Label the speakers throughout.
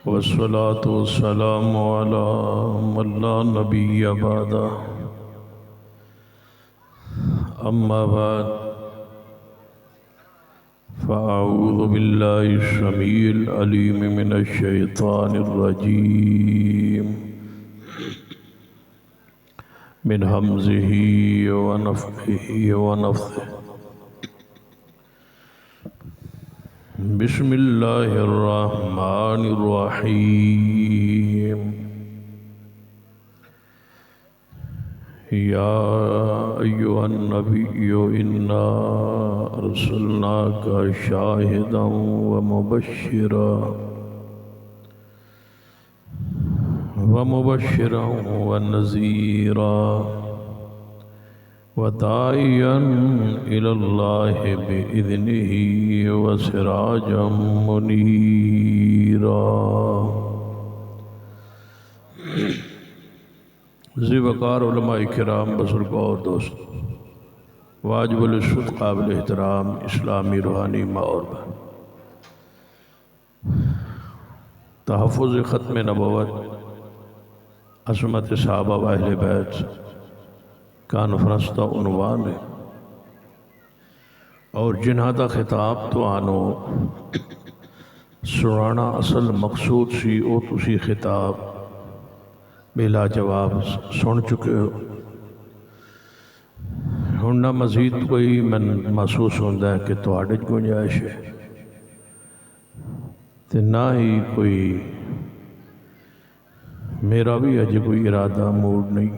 Speaker 1: والصلاة والسلام على من لا نبي بعده أما بعد فأعوذ بالله السميع العليم من الشيطان الرجيم من همزه ونفخه ونفثه بسم الله الرحمن الرحيم يا أيها النبي إنا أرسلناك شاهدا ومبشرا ونذيرا وداعيا إلى الله بإذنه وسراجا منيرا ذی وقار علماء کرام بزرگ اور دوست واجب الشد قابل احترام اسلامی روحانی ماں اور بہن، تحفظ ختم نبوت عظمت صحابہ و اہل بیت کانفرنس کا عنوان ہے اور جنہاں دا خطاب تو آنو سنانا اصل مقصود سی او تسی خطاب بلا جواب سن چکے ہو۔ ہن نہ مزید کوئی من محسوس ہوتا ہے کہ تواڈے گنجائش ہے تے نہ ہی کوئی میرا بھی اج کوئی ارادہ موڈ نہیں،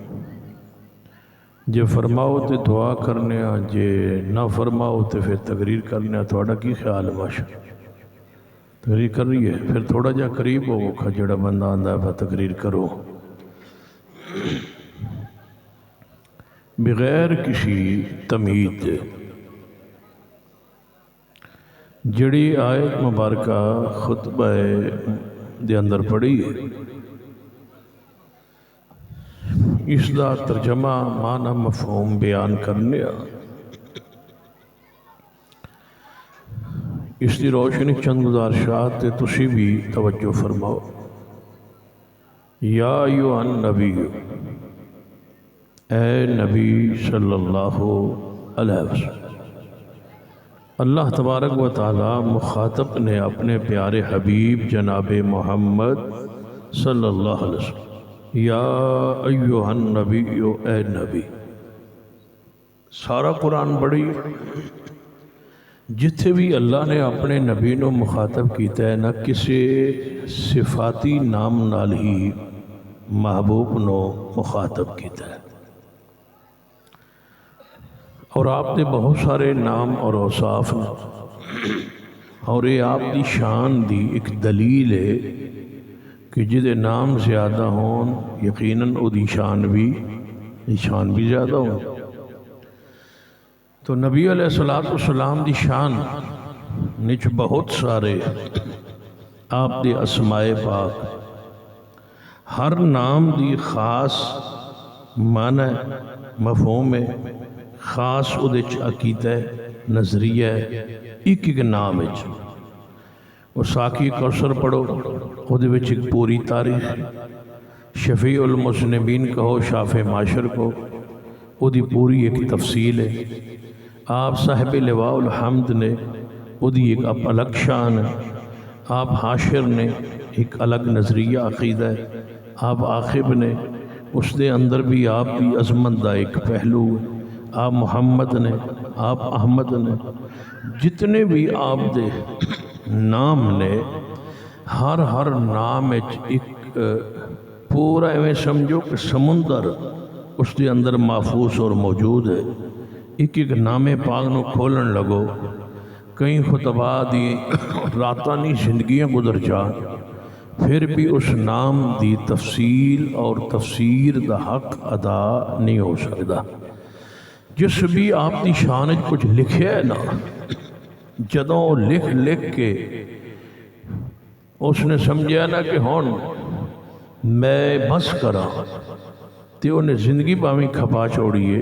Speaker 1: جے فرماؤ تے دعا کرنے ہاں، جے نہ فرماؤ تے پھر تقریر کرنے ہاں۔ تواڈا کی خیال ہے؟ ماشاء تقریر کر رہی ہے، پھر تھوڑا جا قریب ہو جڑا بندہ آندا ہے تقریر کرو بغیر کسی تمہید جڑی آیت مبارکہ خطبہ دے اندر پڑھی ہے، اس دا ترجمہ معنی مفہوم بیان کرنے اس دی روشنی چند گزارشات تے تسی بھی توجہ فرماؤ۔ یا ایھا النبی، اے نبی صلی اللہ علیہ وسلم۔ اللہ تبارک و تعالی مخاطب نے اپنے پیارے حبیب جناب محمد صلی اللہ علیہ وسلم یا ایھا النبی، اے نبی۔ سارا قرآن بڑی جتھے بھی اللہ نے اپنے نبی نو مخاطب کیتا ہے نہ کسی صفاتی نام نال ہی محبوب نو مخاطب کیتا ہے، اور آپ نے بہت سارے نام اور اوصاف نے، اور یہ آپ دی شان دی ایک دلیل ہے کہ جدے نام زیادہ ہون یقیناً او دی شان بھی زیادہ ہون۔ تو نبی علیہ السلام دی شان نچ بہت سارے آپ دی اسماء پاک، ہر نام دی خاص معنی مفہوم ہے، خاص ادھچ عقیدہ نظریہ ہے، ایک نام ہے۔ اور ساکی کوثر پڑھو ادھے وچ ایک پوری تاریخ، شفیع المذنبین کہو شافع معاشر کو ادھی پوری ایک تفصیل ہے۔ آپ صاحب لواء الحمد نے ادھی ایک الگ شان ہے، آپ حاشر نے ایک الگ نظریہ عقیدہ ہے، آپ عاقب نے اس دے اندر بھی آپ کی عظمت دا ایک پہلو ہے، آپ محمد نے، آپ احمد نے، جتنے بھی آپ دے نام نے، ہر نام ایک پورا ایویں سمجھو کہ سمندر اس دے اندر محفوظ اور موجود ہے۔ ایک نام پاک نو کھولن لگو، کئی خطبہ دی راتانی زندگیاں گزر جا، پھر بھی اس نام دی تفصیل اور تفسیر دا حق ادا نہیں ہو سکتا۔ جس بھی آپ دی شان کچھ لکھے ہے نا، جدوں لکھ کے اس نے سمجھا نا کہ ہون میں بس کرا تے انہیں زندگی باویں کھپا چھوڑیے،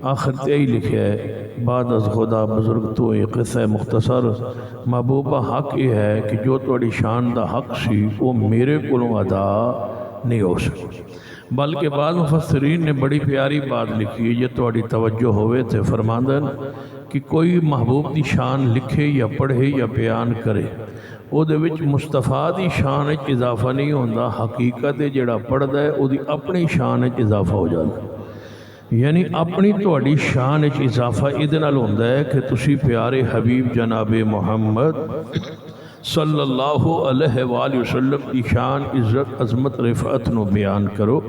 Speaker 1: آخر تے ہی لکھیا ہے بعد از خدا بزرگ تو یہ قصہ مختصر محبوبہ حق یہ ہے کہ جو تواڈی شان دا حق سی وہ میرے کولوں ادا نہیں ہو سکتی، بلکہ بعض مفسرین نے بڑی پیاری بات لکھی ہے، یہ تواڈی توجہ ہوئے تھے فرماندن کہ کوئی محبوب دی شان لکھے یا پڑھے یا بیان کرے او دے وچ مصطفیٰ دی شان وچ اضافہ نہیں ہوندا، حقیقت جڑا پڑھدا ہے او دی اپنی شان وچ اضافہ ہو جاتا ہے، یعنی اپنی تواڈی شان وچ اضافہ ادھے نال ہوندا ہے کہ تسی پیارے حبیب جناب محمد صلی اللہ علیہ وآلہ وسلم کی شان عزت عظمت رفعت نو بیان کرو۔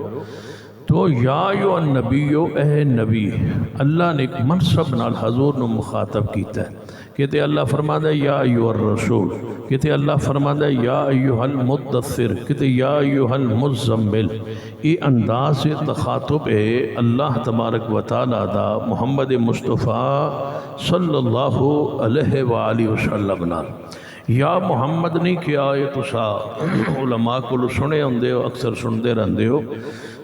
Speaker 1: تو یا ایھا النبیو اے نبی، اللہ نے ایک منصب نال حضور نو مخاطب کیتا ہے، کہتے اللہ فرماتا ہے یا ایھا الرسول، کہتے اللہ فرماتا ہے یا ایھا المدثر، کہتے یا ایھا المزمل۔ یہ انداز تخاطب ہے اللہ تبارک و تعالیٰ دا محمد مصطفیٰ صلی اللہ علیہ وآلہ وسلم نال۔ یا محمد نہیں کیا یہ تسا علماء کو سنے ہوندے ہو، اکثر سنتے رہندے ہو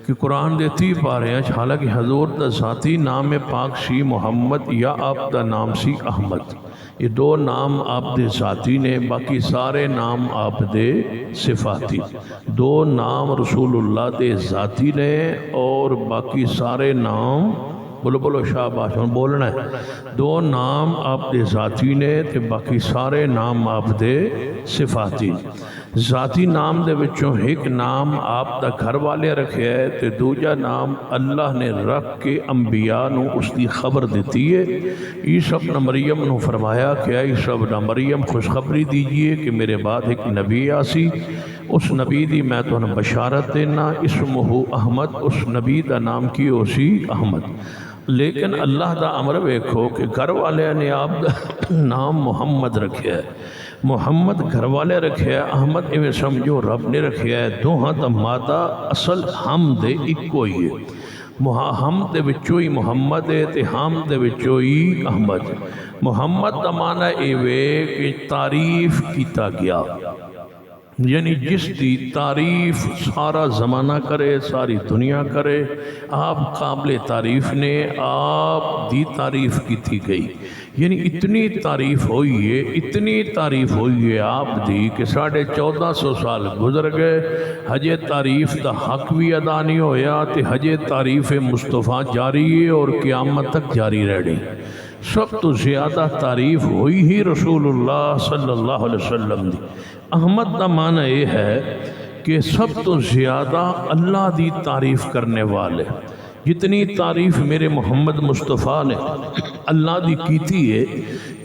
Speaker 1: کہ قرآن دے 30 پارے ہیں، حالانکہ حضور دا ذاتی نام پاک سی محمد یا آپ دا نام سی احمد، یہ دو نام آپ دے ذاتی نے، باقی سارے نام آپ دے صفاتی، دو نام رسول اللہ دے ذاتی نے اور باقی سارے نام بولو بولو شاباش بولنا ہے، دو نام آپ دے ذاتی نے تے باقی سارے نام آپ دے صفاتی۔ ذاتی نام دے وچوں ایک نام آپ دا گھر والے رکھے ہے تے دوجا نام اللہ نے رکھ کے انبیاء نو اس دی خبر دیتی ہے۔ عیسیٰ ابن مریم نو فرمایا کہ عیسیٰ ابن مریم خوشخبری دیجئے کہ میرے بعد ایک نبی آسی، اس نبی دی میں تو بشارت دینا، اسمہ احمد، اس نبی دا نام کی اسی احمد۔ لیکن اللہ دا امر ویکھو کہ گھر والے نے آپ دا نام محمد رکھیا ہے، محمد گھر والے رکھیا ہے، احمد ایویں سمجھو رب نے رکھیا ہے، دوہاں دا مادہ اصل حمد اکو ہی ہے، حمد دے وچوں ہی محمد ہے تے حمد دے وچوں ہی احمد۔ محمد دا معنی ایویں کہ تعریف کیتا گیا، یعنی جس دی تعریف سارا زمانہ کرے، ساری دنیا کرے، آپ قابل تعریف نے، آپ دی تعریف کی تھی گئی، یعنی اتنی تعریف ہوئی ہے، اتنی تعریف ہوئی ہے آپ دی کہ 1450 سال گزر گئے، حجِ تعریف دا حق بھی ادا نہیں ہویا تے حجِ تعریف مصطفیٰ جاری ہے اور قیامت تک جاری رہنی۔ سب تو زیادہ تعریف ہوئی ہی رسول اللہ صلی اللہ علیہ وسلم دی۔ احمد دا معنی یہ ہے کہ سب تو زیادہ اللہ دی تعریف کرنے والے، جتنی تعریف میرے محمد مصطفیٰ نے اللہ دی کیتی ہے،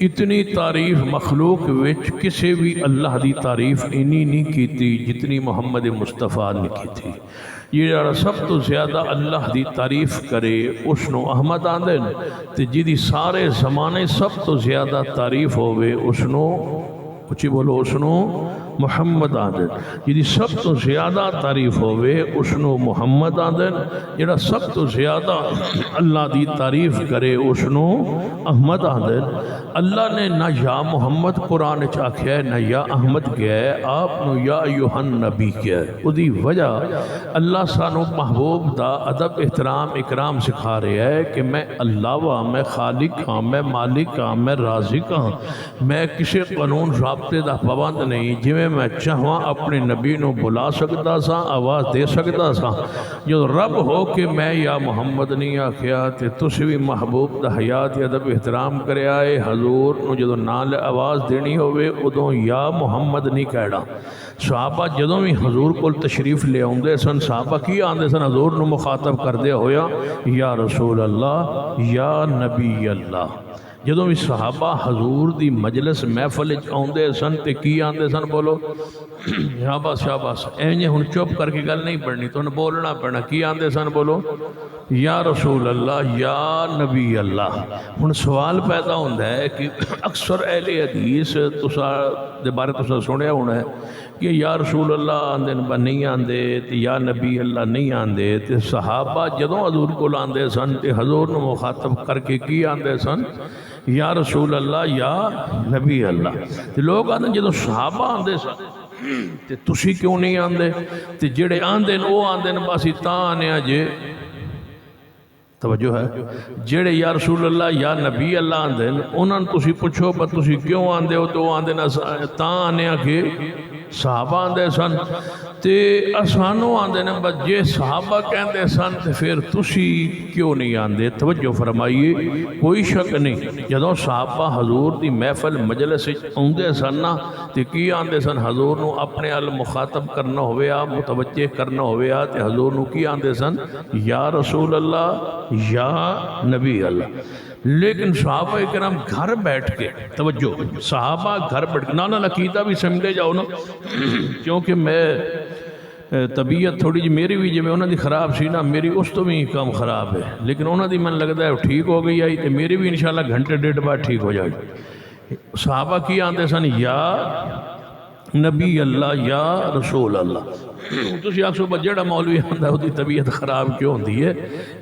Speaker 1: اتنی تعریف مخلوق وچ کسی بھی اللہ دی تعریف انہی نہیں کیتی جتنی محمد مصطفیٰ نے کی تھی۔ یہ جڑا سب تو زیادہ اللہ دی تعریف کرے اس نو احمد آندے تے جدی سارے زمانے سب تو زیادہ تعریف ہوئے اس نو کچھ بولو اس نو محمد آدن، جدی سب تو زیادہ تعریف ہوئے اس نو محمد آدن، جڑا سب تو زیادہ اللہ دی تعریف کرے اس نو احمد آدن۔ اللہ نے نہ یا محمد قرآن چاکھیا ہے نہ یا احمد کیا ہے، آپ نو یا ایھا النبی کیا ہے۔ او دی وجہ اللہ سانو محبوب دا ادب احترام اکرام سکھا رہا ہے کہ میں اللہ ہاں، میں خالق ہاں، میں مالک ہاں، میں رازق ہاں، میں کسی قانون رابطے دا پابند نہیں، جی میں چاہواں اپنے نبی نو بلا سکتا سا، آواز دے سکتا سا۔ جو رب ہو کہ میں یا محمد نہیں آکھیا تے تسی بھی محبوب دا حیات ادب احترام کرے آئے، حضور نو جدو نال آواز دینی ہوئے ادو یا محمد نہیں کہنا۔ صحابہ جدوں بھی حضور کو تشریف لے آندے سن، صحابہ کی آندے سن حضور نو مخاطب کردے ہویا یا رسول اللہ یا نبی اللہ۔ جدوں بھی صحابہ حضور دی مجلس محفل آندے سن تے کی آندے سن بولو شاباش شاباش، اینجے ہن چپ کر کے گل نہیں پڑھنی، تو بولنا پڑنا، کی آندے سن بولو یا رسول اللہ یا نبی اللہ۔ ہن سوال پیدا ہوتا ہے کہ اکثر اہل حدیث تسا دے بارے تسا سنیا ہونا ہے کہ یا رسول اللہ آندے نہیں آندے تے یا نبی اللہ نہیں آندے، تے صحابہ جدوں حضور کو آندے سن تے حضور نو مخاطب کر کے کی آندے سن یا رسول اللہ یا نبی اللہ۔ تے لوگ آندے جدوں صحابہ آندے سن تے تسی کیوں نہیں آندے؟ تے جڑے آندے او آندے بس تاں آنے جے توجہ ہے جڑے یا رسول اللہ یا نبی اللہ آندے انہاں تسی پوچھو پر تسی کیوں آندے ہو تو آندے نا تاں آنے کہ صحابہ آندے سن تے اسانوں آندے نے بس جے صحابہ کہندے سن تے پھر تسی کیوں نہیں آندے توجہ فرمائیے کوئی شک نہیں جدوں صحابہ حضور دی محفل مجلس آندے سن نا تے کی آندے سن حضور نو اپنے ال مخاطب کرنا ہویا متوجہ کرنا ہویا تے حضور نو کی آندے سن یا رسول اللہ یا نبی اللہ لیکن صحابہ کرام گھر بیٹھ کے توجہ صحابہ گھر بیٹھ کے نانا عقیدہ بھی سمجھے جاؤ نا کیونکہ میں طبیعت تھوڑی جی میری بھی جی میں انہوں دی خراب سی نا میری اس تو بھی کم خراب ہے لیکن انہوں دی من لگتا ہے ٹھیک ہو گئی آئی تو میری بھی انشاءاللہ گھنٹے ڈیڑھ بعد ٹھیک ہو جائے صحابہ کی آندے سن یا نبی اللہ یا رسول اللہ تسی آکھ سو جڑا مولوی آندا ہے وہ طبیعت خراب کیوں ہوندی ہے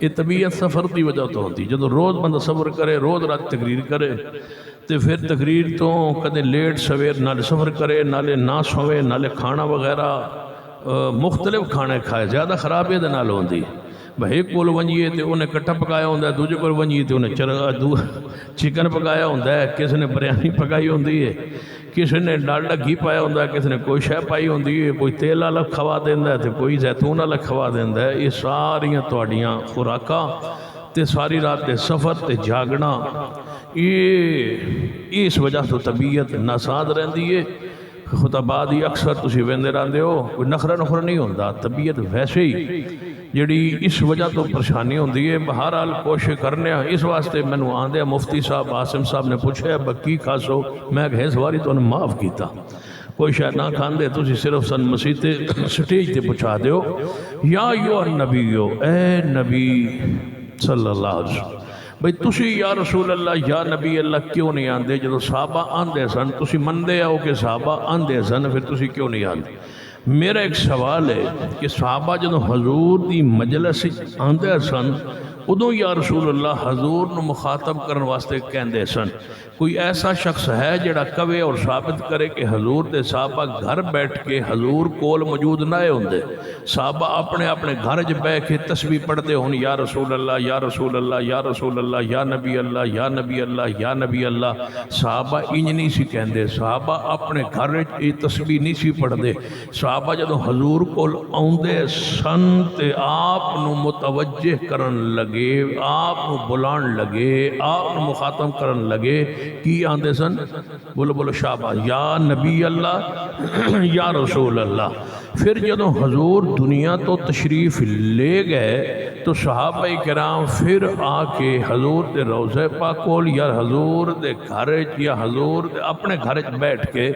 Speaker 1: یہ طبیعت سفر دی وجہ تو ہوندی جدو روز بندہ سفر کرے روز رات تقریر کرے تو پھر تقریر تو کدے لیٹ سویر نالے سفر کرے نالے نہ سوے نالے کھانا وغیرہ مختلف کھانے کھائے زیادہ خراب یہ نال ہوندی بھائی ایک کول ونجیے تے انہیں کٹھا پکایا ہوندہ ہے دوجے کول ونجیے تے انہیں چکن پکایا ہوندہ ہے کسی نے بریانی پکائی ہوندی ہے کسی نے ڈالڈا گھی پایا ہوندہ ہے کسی نے کوئی شے پائی ہوندی ہے کوئی تیل الگ کھوا دیندہ ہے تے کوئی زیتون الگ کھوا دیندہ ہے یہ ساریاں تواڈیاں خوراکاں تے ساری رات تے سفر تے جاگنا یہ اس وجہ تو طبیعت ناساز رہندی ہے خطبات ہی اکثر تسی ویندے رہندے ہو کوئی نخرہ نہیں ہوندہ طبیعت ویسے ہی جڑی اس وجہ تو پریشانی ہوندی ہے بہرحال کوشش کرنے اس واسطے میں نے آندے مفتی صاحب عاصم صاحب نے پوچھا ہے بکی کھاسو میں کہ اس واری تو انہیں معاف کیتا کوئی شاید نہ کھاندے تسی صرف سن مسیح تے سٹیج تے پوچھا دیو یا یو نبیو اے نبی صلی اللہ علیہ وسلم بھئی تسی یا رسول اللہ یا نبی اللہ کیوں نہیں آندے جدو صحابہ آندے سن تسی مندے ہو کہ صحابہ آندے سن پھر تسی کیوں نہیں آندے میرا ایک سوال ہے کہ صحابہ جدو حضور دی مجلس آندے سن ادو یا رسول اللہ حضور نو مخاطب کرن واسطے کہندے سن کوئی ایسا شخص ہے جڑا کہے اور ثابت کرے کہ حضور دے صحابہ گھر بیٹھ کے حضور کول موجود نہ ہوندے صحابہ اپنے اپنے گھر ج بیٹھ کے تسبیح پڑھتے ہون یا رسول اللہ یا رسول اللہ یا رسول اللہ یا نبی اللہ یا نبی اللہ یا نبی اللہ صحابہ انج نہیں سی کہندے صحابہ اپنے گھر یہ تسبیح نہیں سی پڑھدے صحابہ جدو حضور کول آندے سن تے آپ نو متوجہ کرن لگے آپ نو بلان لگے آپ نو مخاطب کرن لگے کی آندے سن بولو بولو شابہ یا نبی اللہ یا رسول اللہ پھر جدو حضور دنیا تو تشریف لے گئے تو صحابہ کرام پھر آ کے حضور دے روضہ پاک کول یا حضور دے گھر یا حضور دے اپنے گھر بیٹھ کے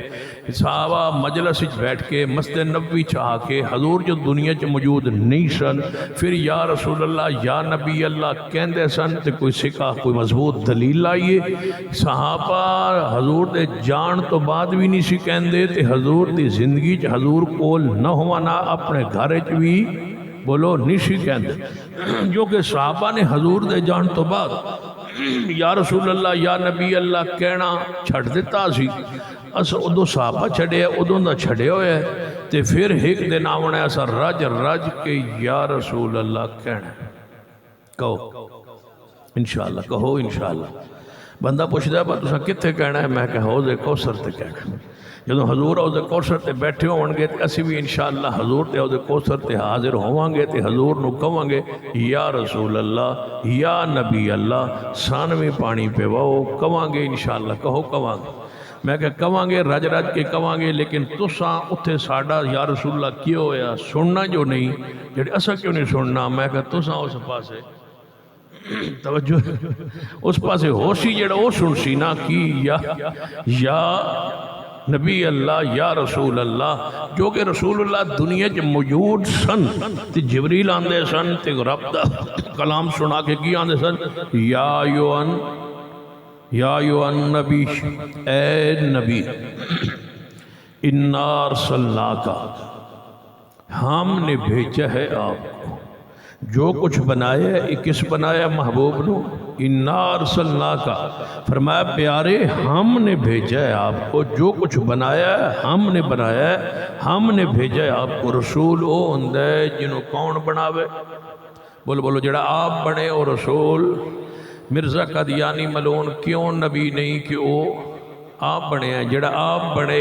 Speaker 1: صحابہ مجلس بیٹھ کے مسجد نبوی آ کے حضور جو دنیا چ موجود نہیں سن پھر یا رسول اللہ یا نبی اللہ کہندے سن تے کوئی سکا کوئی مضبوط دلیل آئیے صحابہ حضور دے جان تو بعد بھی نہیں سی کہندے تے حضور دی زندگی چ حضور کول نہ ہوانا اپنے گھر چ بھی بولو نیشی کہندے جو کہ صحابہ نے حضور دے جان تو بعد یا رسول اللہ یا نبی اللہ کہنا چھڑ دیتا سی اس ادو صحابہ چھڑے ادو نہ چھڑے ہوئے تے پھر ایک دن آونے ایسا رج رج کے یا رسول اللہ کہنا کہو انشاءاللہ کہو انشاءاللہ بندہ پوچھتا ہے تو کتے کہنا ہے میں کہ حوض کوثر تے کہنا جدو حضور حوض کوثر تے بیٹھے ہوں گے تے اسی بھی انشاءاللہ حضور تے حوض کوثر تے حاضر ہوں گے تے حضور نو کہوں گے یا رسول اللہ یا نبی اللہ سانویں پانی پہ وہ کہوں گے انشاءاللہ کہو کہوں گے میں کہ کہوں گے رج رج کے کہوں گے لیکن تساں اتھے ساڑا یا رسول اللہ کیوں ہویا سننا جو نہیں جڑے اسا کیوں نہیں سننا میں کہ تساں اس پاسے توجہ اس پاسے ہوشی جڑا وہ سنسی نا کی یا نبی اللہ یا رسول اللہ جو کہ رسول اللہ دنیا چ موجود سن تے جبریل آندے سن تے رب دا کلام سنا کے کی آندے سن یا یوان نبی اے نبی انا ارسلناکا ہم نے بھیجا ہے آپ کو جو کچھ بنایا ہے کس بنایا محبوب نو انا ارسلناکا فرمایا پیارے ہم نے بھیجا ہے آپ کو جو کچھ بنایا ہے ہم نے بنایا ہے ہم نے بھیجا ہے آپ کو رسول او ہندے جنہوں کون بناوے بولو بولو جڑا آپ بنے او رسول مرزا قادیانی ملون کیوں نبی نہیں کہ وہ آپ بنے ہیں؟ جڑا آپ بنے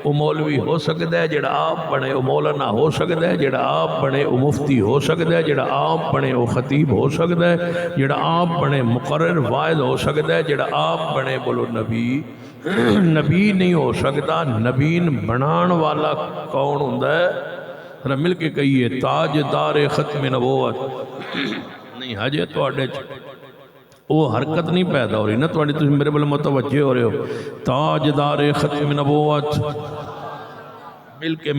Speaker 1: وہ مولوی ہو سکتا ہے، جڑا آپ بنے وہ مولانا ہو سکتا ہے، جڑا آپ بنے وہ مفتی ہو سکتا ہے، جڑا آپ بنے وہ خطیب ہو سکتا ہے، جڑا آپ بنے مقرر واعظ ہو سکتا ہے، جڑا آپ بنے بولو نبی نبی نہیں ہو سکتا۔ نبین بنان والا کون ہوتا ہے؟ ذرا مل کے کہیے تاجدار ختم نبوت۔ نہیں حجے تو آڈے وہ حرکت نہیں پیدا ہو رہی نا، تو تم میرے بلے متوجہ ہو رہے ہو۔ تاجدار ختم نبوت،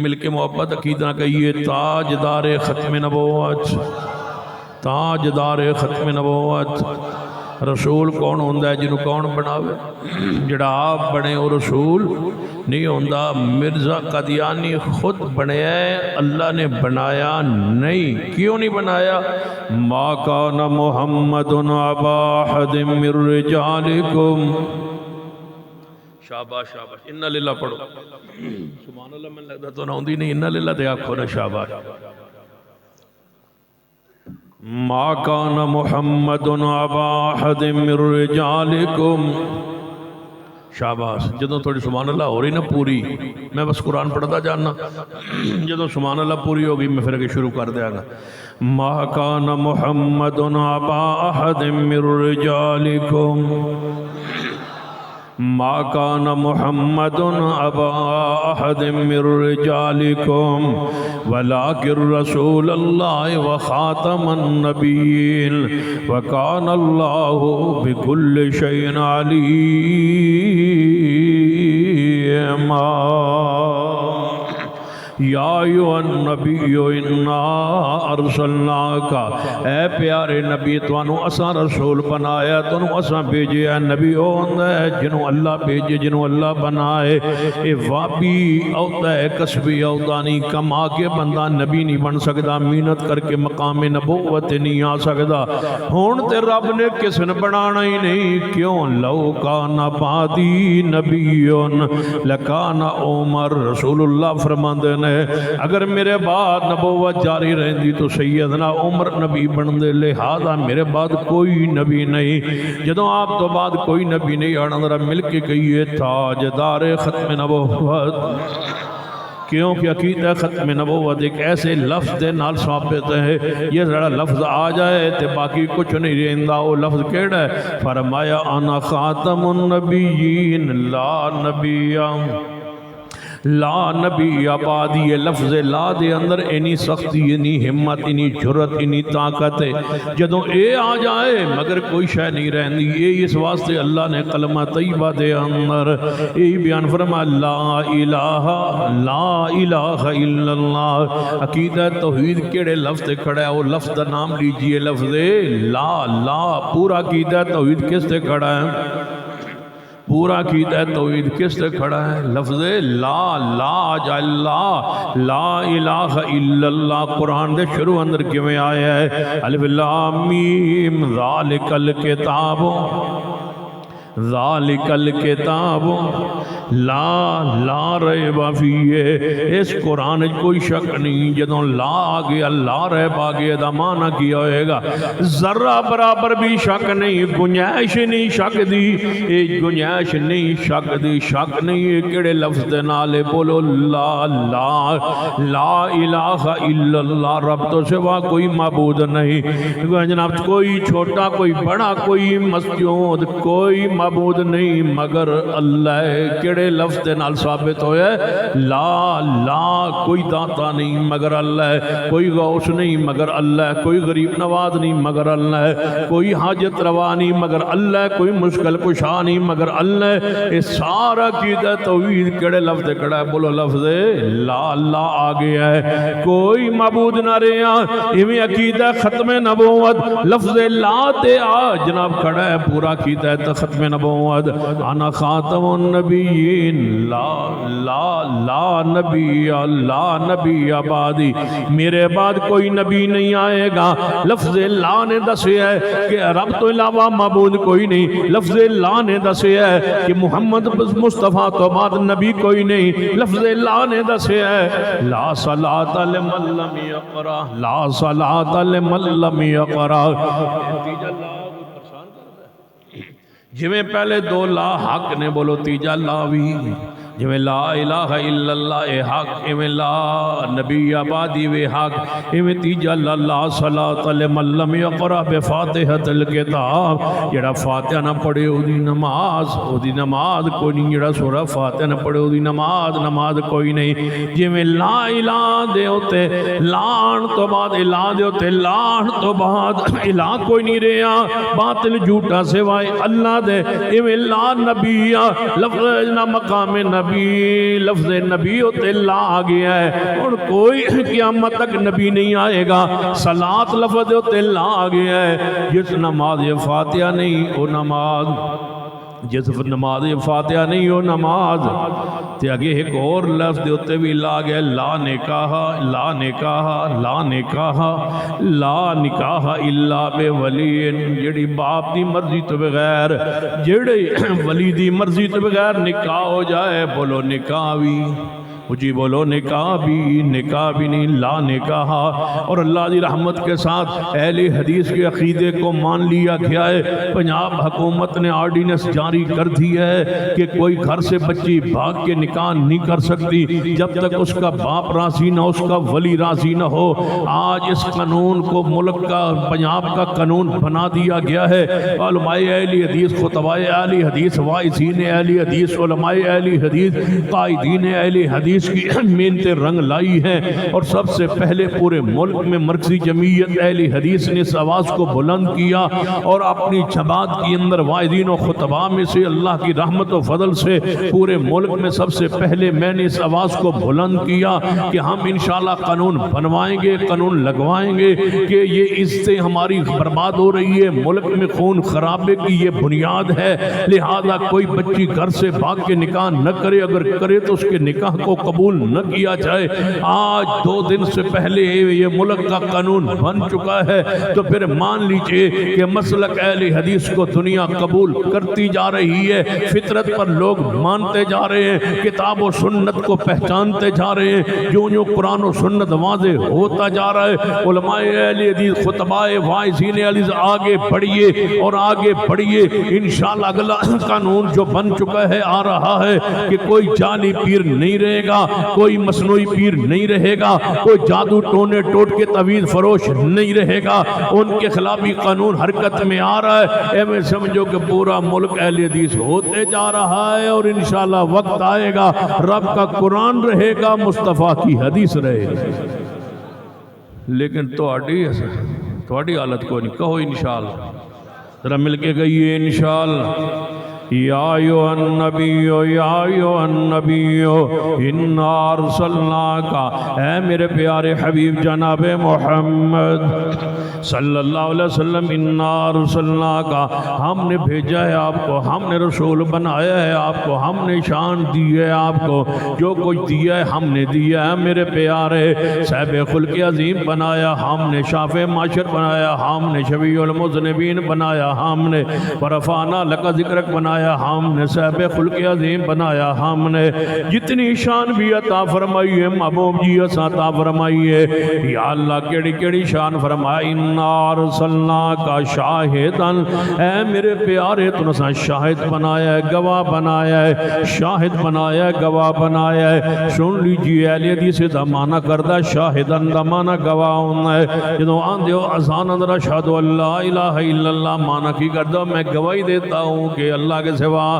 Speaker 1: مل کے محبت عقیدہ کہیے تاجدار ختم نبوت، تاجدار ختم نبوت۔ رسول کون ہوندہ ہے؟ جنہوں کون بناوے؟ جڑا آپ بنے وہ رسول نہیں ہوندہ۔ مرزا قادیانی خود بنے ہیں، اللہ نے بنایا نہیں۔ کیوں نہیں بنایا؟ ما کان محمد ابا احد من رجالکم۔ شاباش شاباش، انہا للہ پڑھو سبحان اللہ۔ میں لگتا تو نہ ہوندی نہیں، انہا للہ دے آنکھو نا شاباش۔ ما کان محمد ابا احد من رجالکم۔ شاباش۔ جدوں تھوڑی سبحان اللہ ہو رہی نا پوری، میں بس قرآن پڑھتا جاننا، جدوں سبحان اللہ پوری ہوگی میں پھر شروع کر دیا گا۔ ما کان محمد ابا احد من رجالکم، ما کان محمد ابا احد من رجالکم ولکن رسول اللہ وخاتم النبیین وکان اللہ بکل شیء علیم۔ یا ایھا النبی انا ارسلناک، اے پیارے نبی توانو اساں رسول بنایا، توانو اساں بھیجے ہیں۔ نبی ہوندہ ہے جنہوں اللہ بھیجے، جنہوں اللہ بنائے۔ اے وابی ہوتا ہے کسبی ہوتا نہیں، کما کے بندہ نبی نہیں بن سکتا، محنت کر کے مقام نبوت نہیں آ سکتا۔ ہون تے رب نے کس نے بنانا ہی نہیں، کیوں؟ لو کان بعدی نبیون لکان عمر۔ رسول اللہ فرماندے نے اگر میرے بعد نبوت جاری رہندی تو سیدنا عمر نبی بن دے، لہذا میرے بعد کوئی نبی نہیں۔ جدوں آپ تو بعد کوئی نبی نہیں آنا، ذرا مل کے کہیے تاجدار ختم نبوت۔ کیوں کہ عقیدہ ختم نبوت ایک ایسے لفظ دے نال ثابت ہے، یہ ذرا لفظ آ جائے تے باقی کچھ نہیں رہندا۔ وہ لفظ کیڑا ہے؟ فرمایا انا خاتم النبیین لا نبی لا نبی آبادی۔ یہ لفظ لا دے اندر اینی سختی، اینی ہمت، اینی جرت، اینی طاقت ہے۔ جدوں اے آ جائے مگر کوئی شے نہیں رہندی۔ اے اس واسطے اللہ نے کلمہ طیبہ دے اندر یہی بیان فرمایا لا الہ الا اللہ۔ عقیدہ توحید کیڑے لفظ تے کھڑا ہے؟ وہ لفظ دا نام لیجئے، لفظ لا۔ پورا عقیدہ توحید کس تے کھڑا ہے؟ پورا عقیدہ توحید کس سے کھڑا ہے؟ لفظ لا جا اللہ، لا الہ الا اللہ۔ قرآن دے شروع اندر کیویں آیا ہے؟ الف لام میم ذالک الکتاب، ذالک الکتاب لا ریب فیہ۔ اس قرآن کوئی شک نہیں، جدوں لا آگیا، لا ریب آگیا دا معنی کیا ہوئے گا؟ ذرہ برابر بھی شک نہیں، گنجائش نہیں شک دی، گنجائش نہیں شک دی، شک نہیں۔ کیڑے لفظ دے نالے بولو لا الہ الا اللہ۔ رب تو سوا کوئی معبود نہیں، جناب کوئی چھوٹا کوئی بڑا کوئی مسجود کوئی معبود نہیں مگر اللہ۔ کیڑے لفظ دے نال ثابت ہویا ہے؟ لا کوئی داتا نہیں مگر اللہ، کوئی غوث نہیں مگر اللہ، کوئی غریب نواز نہیں مگر اللہ، کوئی حاجت روا نہیں مگر اللہ، کوئی مشکل کشا نہیں مگر اللہ۔ یہ سارا عقیدہ توحید کیڑے لفظ دے کھڑا ہے؟ بولو لفظ لا آ گیا ہے، کوئی معبود نہ رہا۔ ایویں عقیدہ ختم نبوت لفظ لا تے آ جناب کھڑا ہے، پورا عقیدہ ختم نبوت۔ انا خاتم النبی النبیین لا نبی آبادی، میرے بعد کوئی نبی نہیں آئے گا۔ لفظ لا نے دسے ہے کہ رب تو علاوہ معبود کوئی نہیں، لفظ لا نے دسے ہے کہ محمد مصطفیٰ تو بعد نبی کوئی نہیں، لفظ لا نے دسے ہے لا صلاۃ لمن لم یقرأ، لا صلاۃ لمن لم یقرأ۔ جویں پہلے دو لا حق نے بولو تیجا لا بھی، جویں لا الہ الا اللہ اے حق، ایویں لا نبی آبادی وے حق، ایویں تیجا لا صلاۃ لمن لم یقرأ بفاتحۃ الکتاب، جڑا فاتحہ نہ پڑھے او دی نماز کوئی نہیں، جڑا سورہ فاتحہ نہ پڑھے او دی نماز کوئی نہیں۔ جویں لا الہ دے اوتے لان تو بعد الہ دے اوتے لان تو بعد الہ کوئی نہیں رہیا باطل جھوٹا سوائے اللہ دے، ایویں لا نبی لفظ نہ مقام نبی، لفظ نبی ہوتے لا آ گیا ہے اور کوئی قیامت تک نبی نہیں آئے گا۔ صلاۃ لفظ ہوتے لا آ گیا ہے، جس نماز فاتحہ نہیں وہ نماز، جس نماز فاتحہ نہیں وہ نماز تے اگے ایک اور لفظ دے ہوتے بھی لا گیا، لا نکاح لا نکاح لا نکاح لا نکاح الا بولی، جڑی باپ دی مرضی تو بغیر، جڑی ولی دی مرضی تو بغیر نکاح ہو جائے، بولو نکاح بھی جی، بولو نکاح بھی نہیں، لا نکاح۔ اور اللہ دی رحمت کے ساتھ اہل حدیث کے عقیدے کو مان لیا گیا ہے۔ پنجاب حکومت نے آرڈیننس جاری کر دی ہے کہ کوئی گھر سے بچی بھاگ کے نکاح نہیں کر سکتی جب تک اس کا باپ راضی نہ ہو، اس کا ولی راضی نہ ہو۔ آج اس قانون کو ملک کا، پنجاب کا قانون بنا دیا گیا ہے۔ علماء اہل حدیث، خطباء اہل حدیث، واعظین اہل حدیث، علماء اہل حدیث، قائدین اہل حدیث کی محنتیں رنگ لائی ہیں، اور سب سے پہلے پورے ملک میں مرکزی جمعیت اہل حدیث نے اس آواز کو بلند کیا، اور اپنی جماعت کے اندر واعظین و خطباء میں سے اللہ کی رحمت و فضل سے پورے ملک میں سب سے پہلے میں نے اس آواز کو بلند کیا کہ ہم انشاءاللہ قانون بنوائیں گے، قانون لگوائیں گے کہ یہ عزتیں ہماری برباد ہو رہی ہے، ملک میں خون خرابے کی یہ بنیاد ہے، لہذا کوئی بچی گھر سے بھاگ کے نکاح نہ کرے، اگر کرے تو اس کے نکاح کو قبول نہ کیا جائے۔ آج 2 دن سے پہلے یہ ملک کا قانون بن چکا ہے، تو پھر مان لیجئے کہ مسلک اہل حدیث کو دنیا قبول کرتی جا رہی ہے، فطرت پر لوگ مانتے جا رہے ہیں، کتاب و سنت کو پہچانتے جا رہے ہیں، جو قرآن و سنت واضح ہوتا جا رہا ہے۔ علماء اہل حدیث، خطباء، واعظین اہل حدیث آگے بڑھیے اور آگے بڑھیے، انشاءاللہ اگلا قانون جو بن چکا ہے آ رہا ہے کہ کوئی جعلی پیر نہیں رہے گا، کوئی مصنوعی پیر نہیں رہے گا، کوئی جادو ٹونے ٹوٹ کے تعویذ فروش نہیں رہے گا، ان کے خلافی قانون حرکت میں آ رہا ہے۔ اے میں سمجھو کہ پورا ملک اہل حدیث ہوتے جا رہا ہے، اور انشاءاللہ وقت آئے گا رب کا قرآن رہے گا، مصطفیٰ کی حدیث رہے گا۔ لیکن تھوڑی حالت کو نہیں کہو انشاءاللہ، ذرا مل کے گئیے انشاءاللہ۔ یا ایھا النبی انا ارسلناک، اے میرے پیارے حبیب جناب محمد صلی اللہ علیہ وسلم، انا ارسلناک، ہم نے بھیجا ہے آپ کو، ہم نے رسول بنایا ہے آپ کو، ہم نے شان دی ہے آپ کو، جو کچھ دیا ہے ہم نے دیا ہے میرے پیارے، صاحب خلق عظیم بنایا ہم نے، شافع معاشر بنایا ہم نے، شفیع المذنبین بنایا ہم نے، ورفعنا لک ذکرک بنایا ہم نے، صاحب خلق عظیم بنایا ہم نے، جتنی شان بھی عطا فرمائی ہے محبوب جی عطا فرمائی ہے۔ یا اللہ کیڑی کیڑی شان فرمائی، انا ارسلناک شاہدا، اے میرے پیارے تو نسا شاہد بنایا ہے، گواہ بنایا ہے، شاہد بنایا ہے، گواہ بنایا ہے۔ سن لیجیے اہل حدیث دا معنی کردہ شاہدن دا معنی گواہ ہونا ہے۔ جدو آن دیو اذان اندر اشہد اللہ الہ الا اللہ معنی کی کردہ میں گواہی دیتا ہوں کہ اللہ کے سوا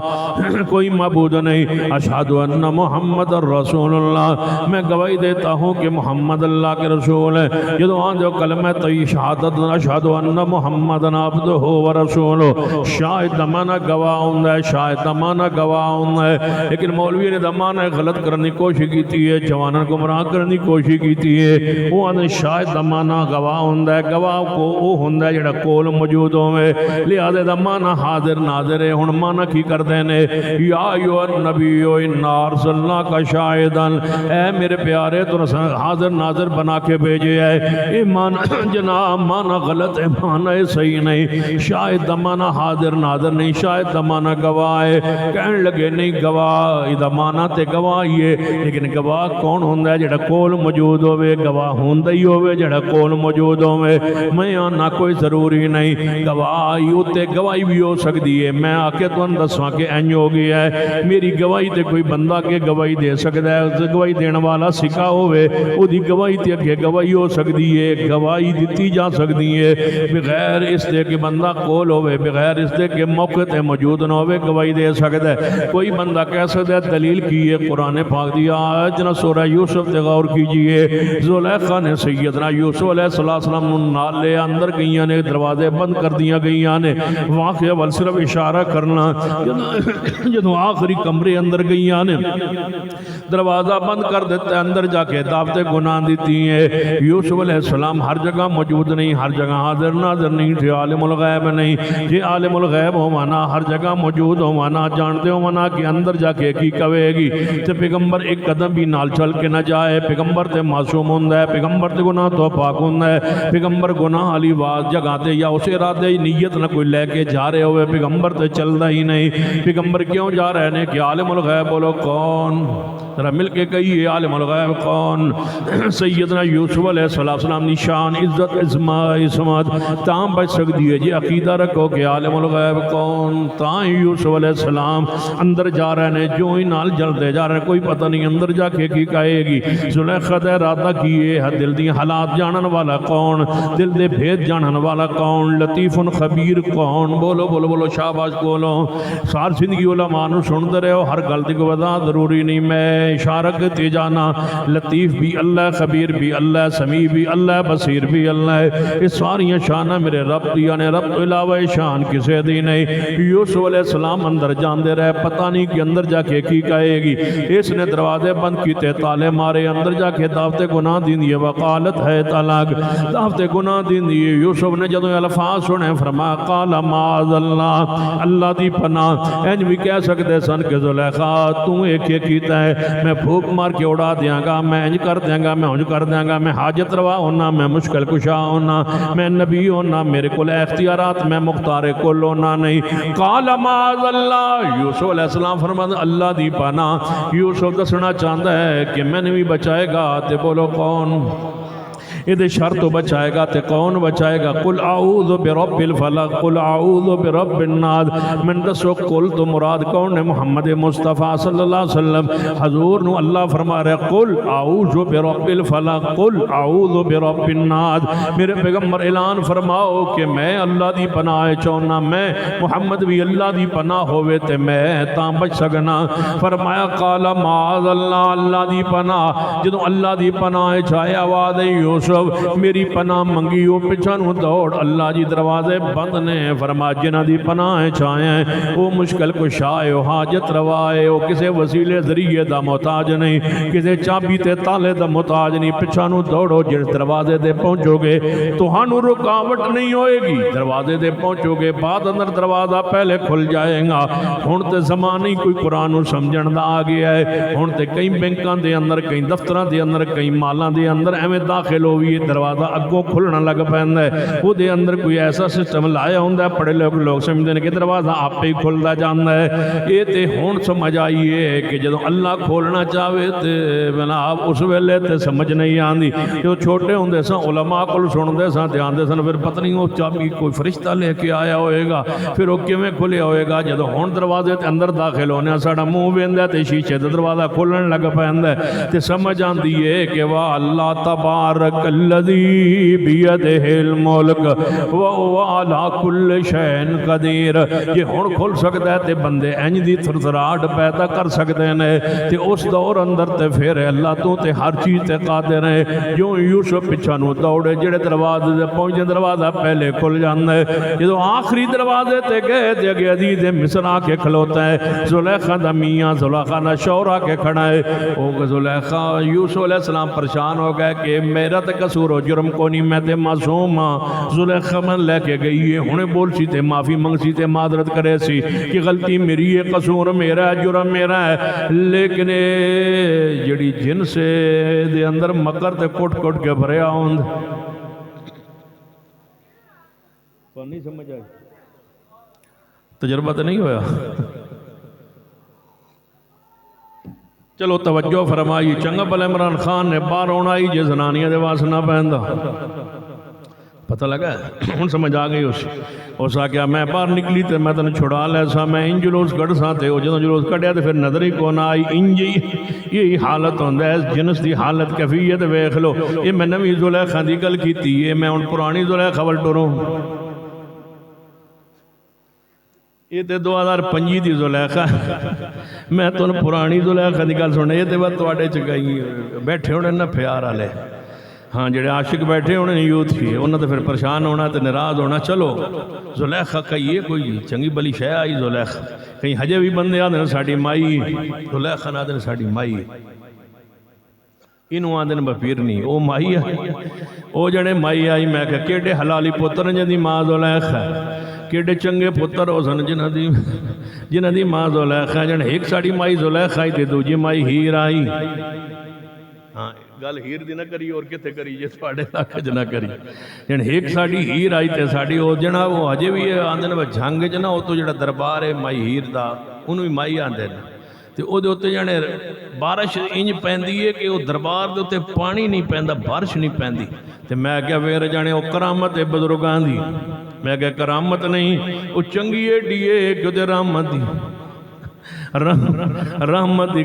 Speaker 1: کوئی معبود نہیں، اشہد ان محمد رسول اللہ، میں گواہی دیتا ہوں کہ محمد اللہ کے رسول ہے۔ جدو آن دیو کلمہ طیب شہادت اشہد ان محمد عبدہ و رسولہ، شاہد دمانہ گواہ ہونا ہے، شاہد دمانہ گواہ ہونا ہے۔ لیکن مولوی نے دمانہ غلط کرنے کی کوشش کی ہے، جوانوں کو گمراہ کرنے کی کوشش کی ہے، وہ آنے شاہد دمانہ گواہ ہونا ہے، گواہ کو وہ ہونا ہے جڑا کول موجود ہوئے، لہذا دمانہ حاضر ناظر ہے۔ ہن مانا انہاں کی کر دینے یا ایوہ النبی انا ارسلناک شاہدن اے میرے پیارے تو حاضر ناظر بنا کے بھیجے ہے ایمان جناب مانا غلط ہے مانا صحیح نہیں شاہد مانا حاضر ناظر نہیں شاہد مانا گواہ ہے کہنے لگے نہیں گواہ اذا مانا تے گواہ یہ لیکن گواہ کون ہوندہ ہے جڑا کول موجود ہوئے گواہ ہوندہ ہی ہوئے جڑا کول موجود ہوئے میں آنا کوئی ضروری نہیں گواہی ہوتے گواہی بھی ہو سکتی ہے میں آکے تو اندسواں کے اینج ہو گیا ہے میری گواہی تے کوئی بندہ کے گواہی دے سکتا ہے گواہی دینے والا سکھا ہوئے وہ دی گواہی تے اگے گواہی ہو سکتی ہے گواہی دیتی جا سکتی ہے بغیر اس دے کہ بندہ کول ہوئے بغیر اس دے کہ موقع تے موجود نہ ہوئے گواہی دے سکتا ہے کوئی بندہ کہہ سکتا ہے دلیل کی ہے قرآن پاک دیا جنا سورہ یوسف تے غور کیجئے زلیخا نے سیدنا یوسف علیہ السلام نالے اندر گئیاں نے دروازے بند کر دیا گئیاں نے واقعہ وال صرف اشارہ کرنا جدو آخری کمرے اندر گئیاں نے دروازہ بند کر دیتے اندر جا کے دعوت گناہ دیتی ہیں یوسف علیہ السلام ہر جگہ موجود نہیں ہر جگہ حاضر ناظر نہیں تھے عالم الغیب نہیں جی عالم الغیب ہو مانا ہر جگہ موجود ہو مانا جانتے ہو مانا کہ اندر جا کے کی کہے گی تے پیغمبر ایک قدم بھی نال چل کے نہ جائے پیغمبر تے معصوم ہوندہ ہے پیغمبر تے گناہ تو پاک ہوندہ ہے پیغمبر گناہ علی واز جگہ تے یا اسے ارادے نیت نہ کوئی لے کے جا رہے ہوئے پیغمبر تے چل ہی نہیں پیغمبر کیوں جا رہے ہیں کہ عالم الغیب بولو کون ذرا مل کے کہیے عالم الغیب کون سیدنا یوسف علیہ السلام نشان عزت عصمت تاں بچ سکتی ہے جی عقیدہ رکھو کہ عالم الغیب کون تاں یوسف علیہ السلام اندر جا رہے ہیں جو ہی نال جلدے جا رہے ہیں کوئی پتہ نہیں اندر جا کے کی کہے گی زلیخا دے ارادہ کیے دل دی حالات جانن والا کون دل دے بھید جانن والا کون لطیف خبیر کون بولو بولو بولو شاباش بولو سار زندگی علماء نو سنتے رہے ہو ہر غلطی کو بتا ضروری نہیں میں اشارہ کرتے جانا لطیف بھی اللہ خبیر بھی اللہ سمیع بھی اللہ بصیر بھی اللہ ہے اس ساری شانہ میرے رب دیا نے رب تو علاوہ شان کسے دی نہیں یوسف علیہ السلام اندر جان دے رہے پتہ نہیں کہ اندر جا کے کی کہے گی اس نے دروازے بند کیتے تالے مارے اندر جا کے دعوت گناہ دین دیئے وقالت ہے طلاق دعوت گناہ دین دیئے یوسف نے جدو الفاظ سنے فرما قال معاذ اللہ اللہ دی پناہ اینج بھی کہہ سکتے سن کہ زلیخا تم ایک یہ کیتا ہے میں پھوک مار کے اڑا دیاں گا میں اینج کر دیاں گا میں انج کر دیاں گا میں حاجت روا ہونا میں مشکل کشا ہونا میں نبی ہونا میرے کل اختیارات میں مختار کل ہونا نہیں قال معاذ اللہ یوسف علیہ السلام فرماتا اللہ دی پناہ یوسف دسنا چاہتا ہے کہ میں نے بھی بچائے گا تے بولو کون ادھے شر تو بچائے گا تے کون بچائے گا قل اعوذ برب الفلق قل اعوذ برب الناس من دسو قل تو مراد کون ہے محمد مصطفیٰ صلی اللہ علیہ وسلم حضور نو اللہ فرما رہے قل اعوذ برب الفلق قل اعوذ برب الناس میرے پیغمبر اعلان فرماؤ کہ میں اللہ دی پناہ چاہنا میں محمد بھی اللہ دی پناہ ہوئے تے میں تاں بچ سکنا فرمایا قال معاذ اللہ اللہ دی پناہ جدو اللہ دی پناہ چاہے آواز یوسف میری پناہ منگی ہو پچھانو دوڑ اللہ جی دروازے بند نے فرما جنہ دی پناہ چاہیں وہ مشکل کو شائع و حاجت روائے وہ کسے وسیلے ذریعے دا محتاج نہیں کسے چابی تے تالے دا محتاج نہیں پچھانو دوڑو جس دروازے دے پہنچو گے تو ہانو رکاوٹ نہیں ہوئے گی دروازے دے پہنچو گے بعد اندر دروازہ پہلے کھل جائیں گا ہون تے زمانی کوئی قرآن سمجھن دا آگیا ہے ہون تے کئی بینکان دے اندر کئی دفتران دے اندر کئی مالان دے اندر ایمیں داخل ہوئی دروازہ اگوں کھلنا لگ پہندا ہے وہ دے اندر کوئی ایسا سسٹم لایا ہوندہ ہے پڑھے لوگ سمجھتے ہیں کہ دروازہ آپ پہ ہی کھلدا جاندا ہے یہ تے ہون سمجھ آئیے کہ جدو اللہ کھولنا چاہے تے بنا آپ اس ویلے تے سمجھ نہیں آندی جو چھوٹے ہوندے سن علماء کو سندے سن دھیان دے سن پھر پتہ نہیں وہ چابی کوئی فرشتہ لے کے آیا ہوئے گا پھر وہ کیویں کھلیا ہوئے گا جدو ہون دروازے تے اندر داخل ہونے ساڑا منہ ویندا تے شیشے تے دروازہ کھلن لگ پہندا ہے تے سمجھ آندی ہے کہ واہ اللہ تبارک الذی بیدہ الملک وہو علی کل شیء قدیر یہ ہن کھل سکتا ہے تے بندے انج دی تھرتھراہٹ پیدا کر سکتے ہیں تے اس دور اندر تے پھر اللہ تو تے ہر چیز تے قادر ہے جو یوسف پچھانو دوڑے جڑے دروازے تے پہنچے دروازہ پہلے کھل جاندا ہے جدو آخری دروازے تے گئے تے اگے عزیز مصر آ کے کھلوتا ہے زلیخا دا میاں زلیخا دا شوہر آ کے کھڑا ہے او زلیخا یوسف علیہ السلام پریشان ہو گئے کہ میرا تے قصور و جرم کو نہیں، میں تے معصوم ہاں۔ زلیخا من لے کے گئی ہے، ہنے بول سی تے معافی منگ سی تے معذرت کرے سی کہ غلطی میری ہے، قصور میرا ہے، جرم میرا ہے، لیکن جڑی جن سے دے اندر مکر تے کٹ کٹ کے بھریا ہوند تو نہیں سمجھ آئی، تجربہ تو نہیں ہویا۔ چلو توجہ فرمائی، چنگا بل عمران خان نے باہر ہونا ہی جے زنانیاں دے واس نہ پہندا، پتہ لگا ہے ہن سمجھ آ گئی اس آکیا میں باہر نکلی تے میں تنوں چھڑا لے سا، میں ان جلوس کڑ سا تے جدوں جلوس کڈیا تے پھر نظر ہی کون آئی، انج یہی حالت ہوندا ہے، اس جنس دی حالت کیفیت ویکھ لو۔ یہ میں نویں زلیخا دی گل کیتی ہے، میں ہن پرانی زلیخا ول ٹروں، یہ تے 2005 دی زلیخا، میں تن پرانی زلیخا دی گل سننے، یہ تے بات تواڈے چ گئی بیٹھے ہونے نہ پیار والے، ہاں جڑے عاشق بیٹھے ہونے یوتھ ہی انہاں تے پھر پریشان ہونا تے ناراض ہونا۔ چلو زلیخا کہیے کوئی چنگی بلی شے آئی زلیخا، کہیں ہجے بھی بندے آدھے ساڈی مائی، زلیخا نہ آدھے ساڈی مائی، انہوں آدھے بپیر نہیں، او مائی آئی، او جڑے مائی آئی، میں کہ کیڑے حلالی پتر جدی ماں زلیخا، کیڑے چنگے پتر ہو سن جنہ دی ماں زلیخا، جن ایک ساڑی مائی زلیخا آئی تے دوجی مائی ہیر آئی۔ ہاں گل ہیر دی نہ کری اور کتے کری جے تھوڑے علاقے نہ کری، جن ایک ساڑی ہیر آئی تے ساڑی او جنا وہ ہجے بھی آندن وہ جھنگ جنا او تو جڑا دربار ہے مائی ہیر دا انہوں بھی مائی آندے نا تے او دے ہوتے جانے بارش انج پہندی ہے کہ او دربار دے ہوتے پانی نہیں پہندا، بارش نہیں پہندی تے میں کیا ویر جانے او کرامت ہے بزرگان دی، میں کہا کرامت نہیں، وہ چنگی ہے ڈیے کہ دے رحمت دی، رحمت دی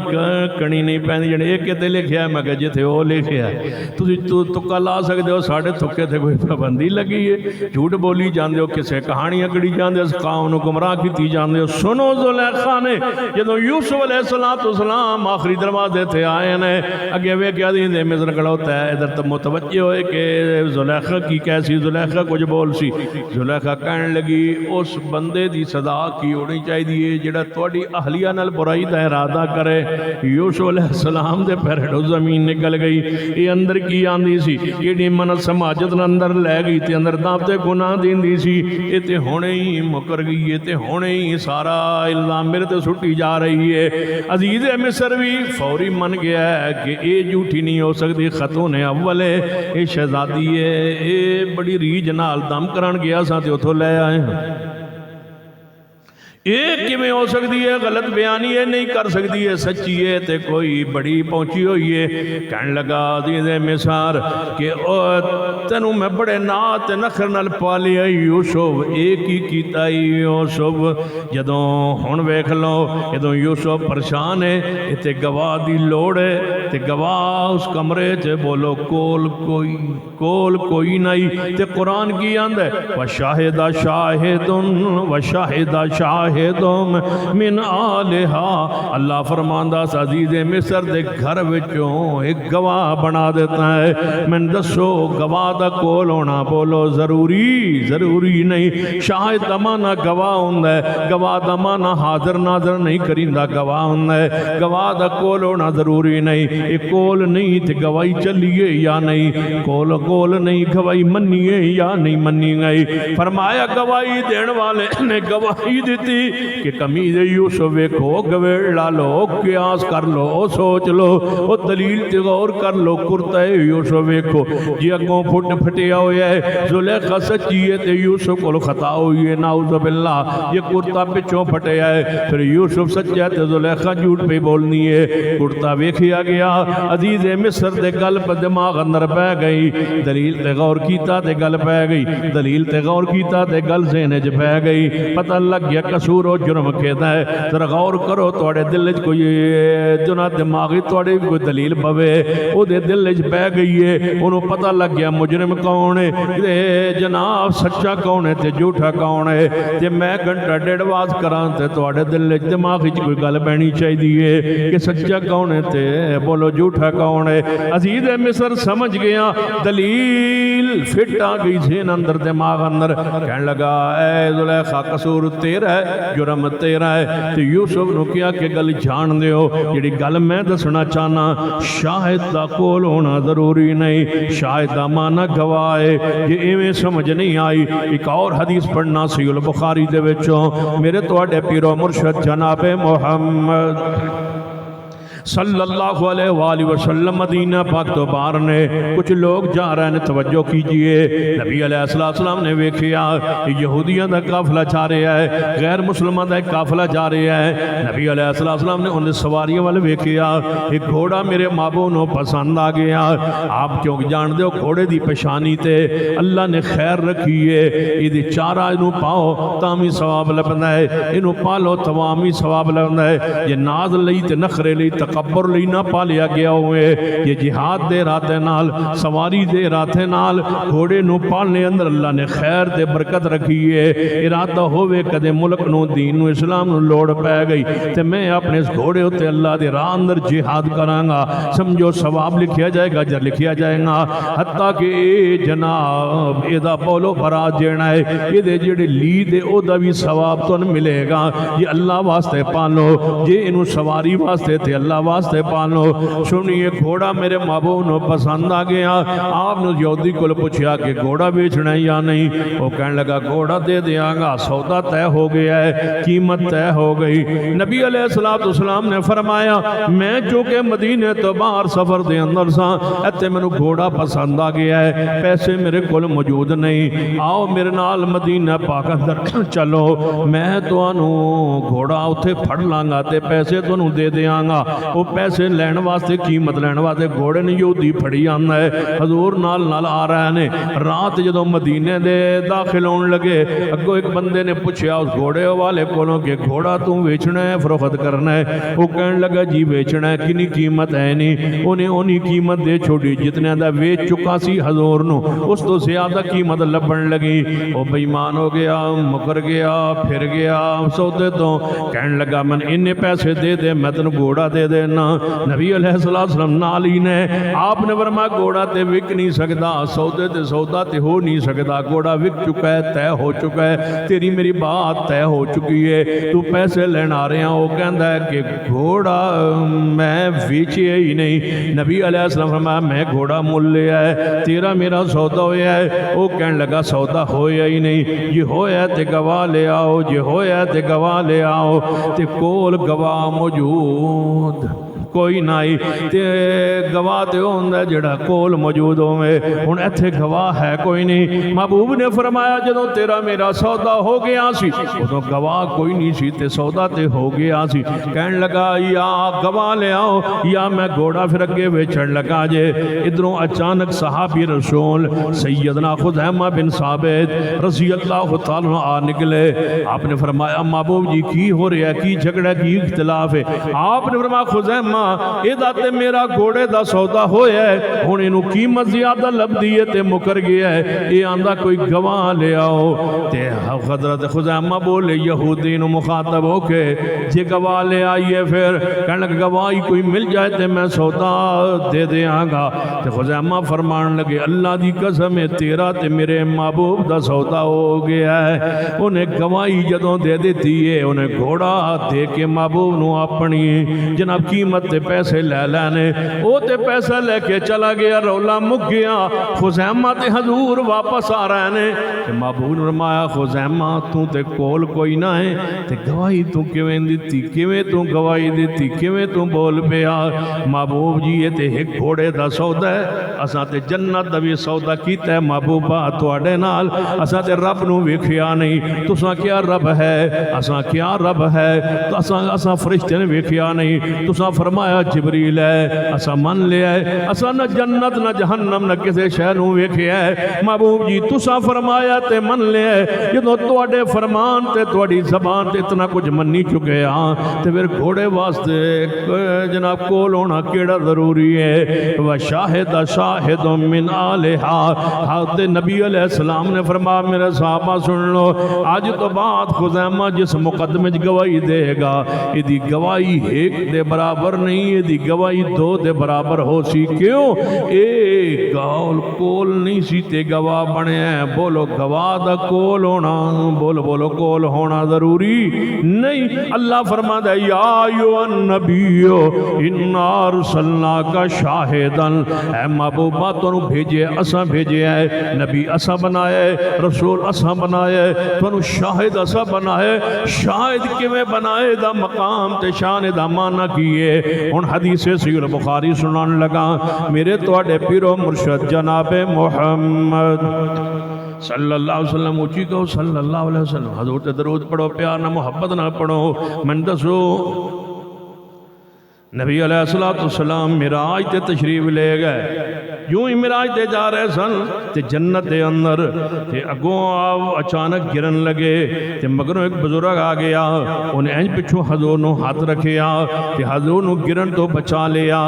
Speaker 1: کڑی نہیں پہنی جنے ایک کہتے لکھیا ہے، میں کہا جی تھے وہ لکھیا ہے، تو کل آ سکتے ہو ساڑھے تھکے تھے کوئی پابندی لگی ہے، جھوٹ بولی جاندے ہو، کسے کہانیاں کڑی جاندے ہو، قوم نو گمراہ کیتی جاندے ہو۔ سنو زلیخا نے جدو یوسف علیہ السلام آخری دروازے تھے آئے نے اگے وے کیا دے مصر کھڑوتا ہے، ادھر تب متوجہ ہوئے کہ زلیخا کی کیسی، زلیخا کچھ بول سی، زلیخا کہنے لگی اس بندے دی صدا کی ہونی چاہیے جڑا تواڈی اہلیہ نال برائی دا ارادہ کرے۔ یوسف علیہ السلام دے پیرڑوں زمین نکل گئی، یہ اندر کی آندی سی، یہ نیمن سماجت اندر لے گئی تے اندر دابتے گناہ دیندی سی، یہ تے ہونے ہی مکر گئی، یہ تے ہونے ہی سارا الزام میرے تے سٹی جا رہی ہے۔ عزیز مصر بھی فوری من گیا ہے کہ یہ جھوٹی نہیں ہو سکتی، خطوں نے اول ہے، یہ شہزادی ہے، یہ بڑی ریج نال دم کران گیا سا تے اتھوں لے آئے ہیں، ایک کیویں ہو سکتی ہے، غلط بیانی ہے نہیں کر سکتی ہے، سچی ہے تے کوئی بڑی پہنچی ہوئی ہے۔ کہنے لگا عزیز مصر کہ تینوں میں بڑے نات نخر نال پالیا یوسف، ایک ہی کیتا یوسف، جدوں ہن ویکھ لو جدوں یوسف پریشان ہے تے گواہ دی لوڑ ہے تے گواہ اس کمرے چ بولو کول کوئی نہیں تے قرآن کی آندا ہے وشاہد شاہد وشاہد شاہد من آلہا، اللہ فرماندہ عزیز مصر دے گھر وچوں ایک گواہ بنا دیتا ہے۔ میں دسو گواہ دا کول ہونا بولو ضروری نہیں، شاہد دا معنی گواہ ہوندا ہے، گواہ دا معنی حاضر ناظر نہیں کریندا گواہ ہوندا ہے، گواہ دا کول ہونا ضروری نہیں، ایک کول نہیں تے گواہی چلیے یا نہیں، کول نہیں گواہی منیے یا نہیں منی گئی۔ فرمایا گواہی دین والے نے گواہی دیتی کہ قمیض یوسف ویکھو گویڑا لو، قیاس کر لو، سوچ لو، وہ دلیل تے غور کر لو، کرتا ہے یوسف ویکھو جی اگوں پھٹیا ہویا ہے، زلیخا سچی ہے تے یوسف کو خطا ہوئی ہے، نعوذ باللہ، یہ کرتا پچھوں پھٹیا ہے، پھر یوسف سچا ہے تے زلیخا جھوٹ پہ بولنی ہے، کرتا ویکھیا گیا، عزیز مصر دے گل پہ دماغ اندر پہ گئی، دلیل تے غور کیتا تے گل پہ گئی، دلیل تے غور کیتا تے گل ذہنج پہ گئی، پتہ لگ گیا قصور و جرم کہتا ہے، ذرا غور کرو توڑے دل وچ کوئی جنا دماغی توڑے کوئی دلیل پوے، او دے دل وچ پہ گئی ہے، انہوں پتہ لگ گیا مجرم کون ہے، جناب سچا کون ہے تے جھوٹا کون ہے، تے میں گھنٹہ ڈیڑھ واز کران تے توڑے دل وچ دماغی کوئی گل بہنی چاہیے کہ سچا کون ہے تے بولو جھوٹا کون ہے۔ عزیز مصر سمجھ گیا، دلیل فٹ آ گئی ذہن اندر دماغ اندر، کہنے لگا اے زلیخا قصور تیرا ہے، جرم تیرا ہے۔ تو یوسف نو کیا کہ گل جان دیو، جڑی گل میں دسنا چاہنا شاہد دا کول ہونا ضروری نہیں، شاہد دا مانا گواہ ہے۔ یہ ایویں سمجھ نہیں آئی، ایک اور حدیث پڑھنا صحیح البخاری دے وچوں میرے تواڈے پیرو مرشد جناب محمد صلی اللہ علیہ وآلہ وسلم مدینہ پاک تو باہر نے کچھ لوگ جا رہے ہیں، توجہ کیجئے، نبی علیہ السلام نے ویکھیا یہودیاں دا قافلہ جا رہا ہے، غیر مسلمان دا قافلہ جا رہا ہے، نبی علیہ السلام نے انہیں سواریوں والے ویکھیا، ایک گھوڑا میرے مابو نو پسند آ گیا۔ آپ کیوں جان دے گھوڑے دی پشانی تے اللہ نے خیر رکھی ہے، یہ چارہ انہوں پاؤ تامی ثواب لبنا ہے، انہوں پالو توامی ثواب لبنا ہے۔ یہ ناز لئی تے نخرے لئی تکبر لئی نہ پالیا گیا ہوئے، یہ جہاد دے راتے نال سواری دے راتے نال گھوڑے نو پالنے اندر اللہ نے خیر دے برکت رکھی ہے۔ ارادہ ہوئے کدے ملک نو دین نو اسلام نو لوڑ پہ گئی تے میں اپنے اس گھوڑے ہوتے اللہ دے راہ اندر جہاد کرانگا، سمجھو ثواب لکھیا جائے گا، جر لکھیا جائے گا، حتیٰ کہ اے جناب ایدہ بولو برات جینا ہے، یہ دے جڑے لی دے او دا بھی ثواب تو ملے گا۔ یہ اللہ واسطے پالو، یہ انہوں سواری واسطے تے اللہ واسطے پالو۔ سنیے گھوڑا میرے محبوب نو پسند آ گیا، آپ نے یہودی کو پوچھا کہ گھوڑا بیچنا ہے یا نہیں، وہ کہنے لگا گھوڑا دے دیاں گا، سودا طے ہو گیا ہے، قیمت طے ہو گئی۔ نبی علیہ السلام نے فرمایا میں چونکہ مدینے تو باہر سفر دے اندر سا، ایتے میں گھوڑا پسند آ گیا ہے، پیسے میرے کول موجود نہیں، آؤ میرے نال مدینہ پاک اندر چلو، میں تو انہوں گھوڑا اتھے پھڑ لانگا تے پیسے تو انہوں دے دیاں گا۔ وہ پیسے لین واسطے قیمت لین واسطے گھوڑے نے یہودی پھڑی آنا ہے، حضور نال آ رہا ہے۔ رات جدو مدینے دے داخل ہون لگے، اگو ایک بندے نے پوچھا اس گھوڑے والے کولوں کہ گھوڑا تم بیچنا ہے فروخت کرنا ہے؟ وہ کہنے لگا جی بیچنا ہے، کنی قیمت ہے نہیں؟ انہیں قیمت دے چھوڑی جتنے دا بیچ چکا سی حضور نو، اس تو زیادہ قیمت لبن لگی۔ وہ بیمان ہو گیا، مکر گیا، پھر گیا سودے تو، کہنے لگا من انہیں پیسے دے دے میں تن گھوڑا دے دینا۔ نبی علیہ السلام نالی نے آپ نے فرمایا گھوڑا تے وک نہیں سکتا، سودے تے سودا تے ہو نہیں سکتا، گھوڑا وک چکا ہے، طے ہو چکا ہے، تیری میری بات طے ہو چکی ہے، تو پیسے لینا آ رہے ہیں۔ وہ کہندا ہے کہ گھوڑا میں ویچے ہی نہیں۔ نبی علیہ السلام فرمایا میں گھوڑا مول لیا ہے، تیرا میرا سودا ہویا ہے۔ وہ کہنے لگا سودا ہویا ہی نہیں، یہ ہویا تے گواہ لے آؤ، یہ ہویا تے گواہ لے آؤ، تے کول گواہ موجود کوئی نائی، تے گواہ تے ہوندہ جڑا کول موجود ہوئے، ہن ایتھے گواہ ہے کوئی نہیں۔ محبوب نے فرمایا جدوں تیرا میرا سودا ہو گیا سی، ادوں گواہ کوئی نہیں سی تے سودا تے ہو گیا سی۔ کہنے لگا یا گواہ لے آؤ یا میں گھوڑا پھر اگے بیچن لگا جے۔ ادھروں اچانک صحابی رسول سیدنا خزیمہ بن ثابت رضی اللہ تعالیٰ آ نکلے۔ آپ نے فرمایا محبوب جی کی ہو رہا ہے، کی جھگڑا کی اختلاف ہے؟ آپ نے فرمایا خزیمہ ایدہ تے میرا گھوڑے دا سودا ہویا ہے، ہن انہوں قیمت زیادہ لب دیئے تے مکر گیا ہے، یہ آندہ کوئی گواہ لے آؤ۔ تے حضرت خزیمہ بولے یہودی نو مخاطب ہو کے جے گواہ لے آئیے، پھر کہنے لگا گواہی کوئی مل جائے تے میں سودا دے دیاں گا۔ تے خزیمہ فرمان لگے اللہ دی قسم ہے تیرا تے میرے محبوب دا سودا ہو گیا ہے۔ انہیں گواہی جدوں دے دیتی ہے، انہیں گھوڑا دے کے محبوب نو اپنی جناب قیمت تے پیسے لے لینے، وہ تے پیسہ لے کے چلا گیا، رولا مک گیا۔ خزیمہ تے حضور واپس آ رہے نے کہ محبوب نے فرمایا خزیمہ تو تے کول کوئی نہ ہے تے گواہی تو کیویں دیتی، کیویں تو گواہی دیتی، کیویں تو بول پیا؟ محبوب جی یہ تے ایک گھوڑے دا سودا ہے، اساں تے جنت دا بھی سودا کیتا ہے محبوبہ تواڈے نال، اساں تے رب نو ویکھیا نہیں، تساں کیا رب ہے، اساں کیا رب ہے، اساں فرشتے نے ویکھیا نہیں، تساں فرمایا جبریل ہے، اسا من لیا ہے، اسا نہ جنت نہ جہنم نہ کسے شے نو ویکھیا ہے۔ محبوب جی تساں فرمایا تے من لیا ہے، جدوں تواڈے فرمان تے تواڈی زبان تے اتنا کچھ منی چکے ہاں تے پھر گھوڑے واسطے جناب کول ہونا کیڑا ضروری ہے؟ و شاہد شاہد من آلہا. حضرت نبی علیہ السلام نے فرمایا میرے صحابہ سن لو، آج تو بعد خزیمہ جس مقدمے گواہی دے گا یہ گواہی ایک دے برابر نہیں، یہ گواہی دو دے برابر ہو سی. کیوں؟ اے گال کول نہیں سی تے گواہ بنے ہیں. بولو گواہ دا کول ہونا، بولو کول ہونا ضروری نہیں. اللہ فرما دے یا ایھا النبی انا ارسلناک شاہدا، اے محبوبہ تو بھیجے اساں بھیجے ہے، نبی اساں بنائے، رسول اساں بنائے، تو شاہد اساں بنائے. شاہد کیویں بنائے دا مقام تے شان دا معنی کیے. ہن حدیث صحیح البخاری سنان لگا. میرے تواڈے پیر و مرشد جناب محمد صلی اللہ علیہ وسلم، اونچی کہو صلی اللہ علیہ وسلم. حضور تے درود پڑھو، پیار نہ محبت نہ پڑھو. من دسو نبی علیہ السلام معراج تے تشریف لے گئے. یوں ہی معراج تے جا رہے سن تے جنت دے اندر تے اگوں اچانک گرن لگے تے مگروں ایک بزرگ آ گیا. انہیں انج پچھوں حضور نو ہاتھ رکھیا تے حضور نو گرن تو بچا لیا.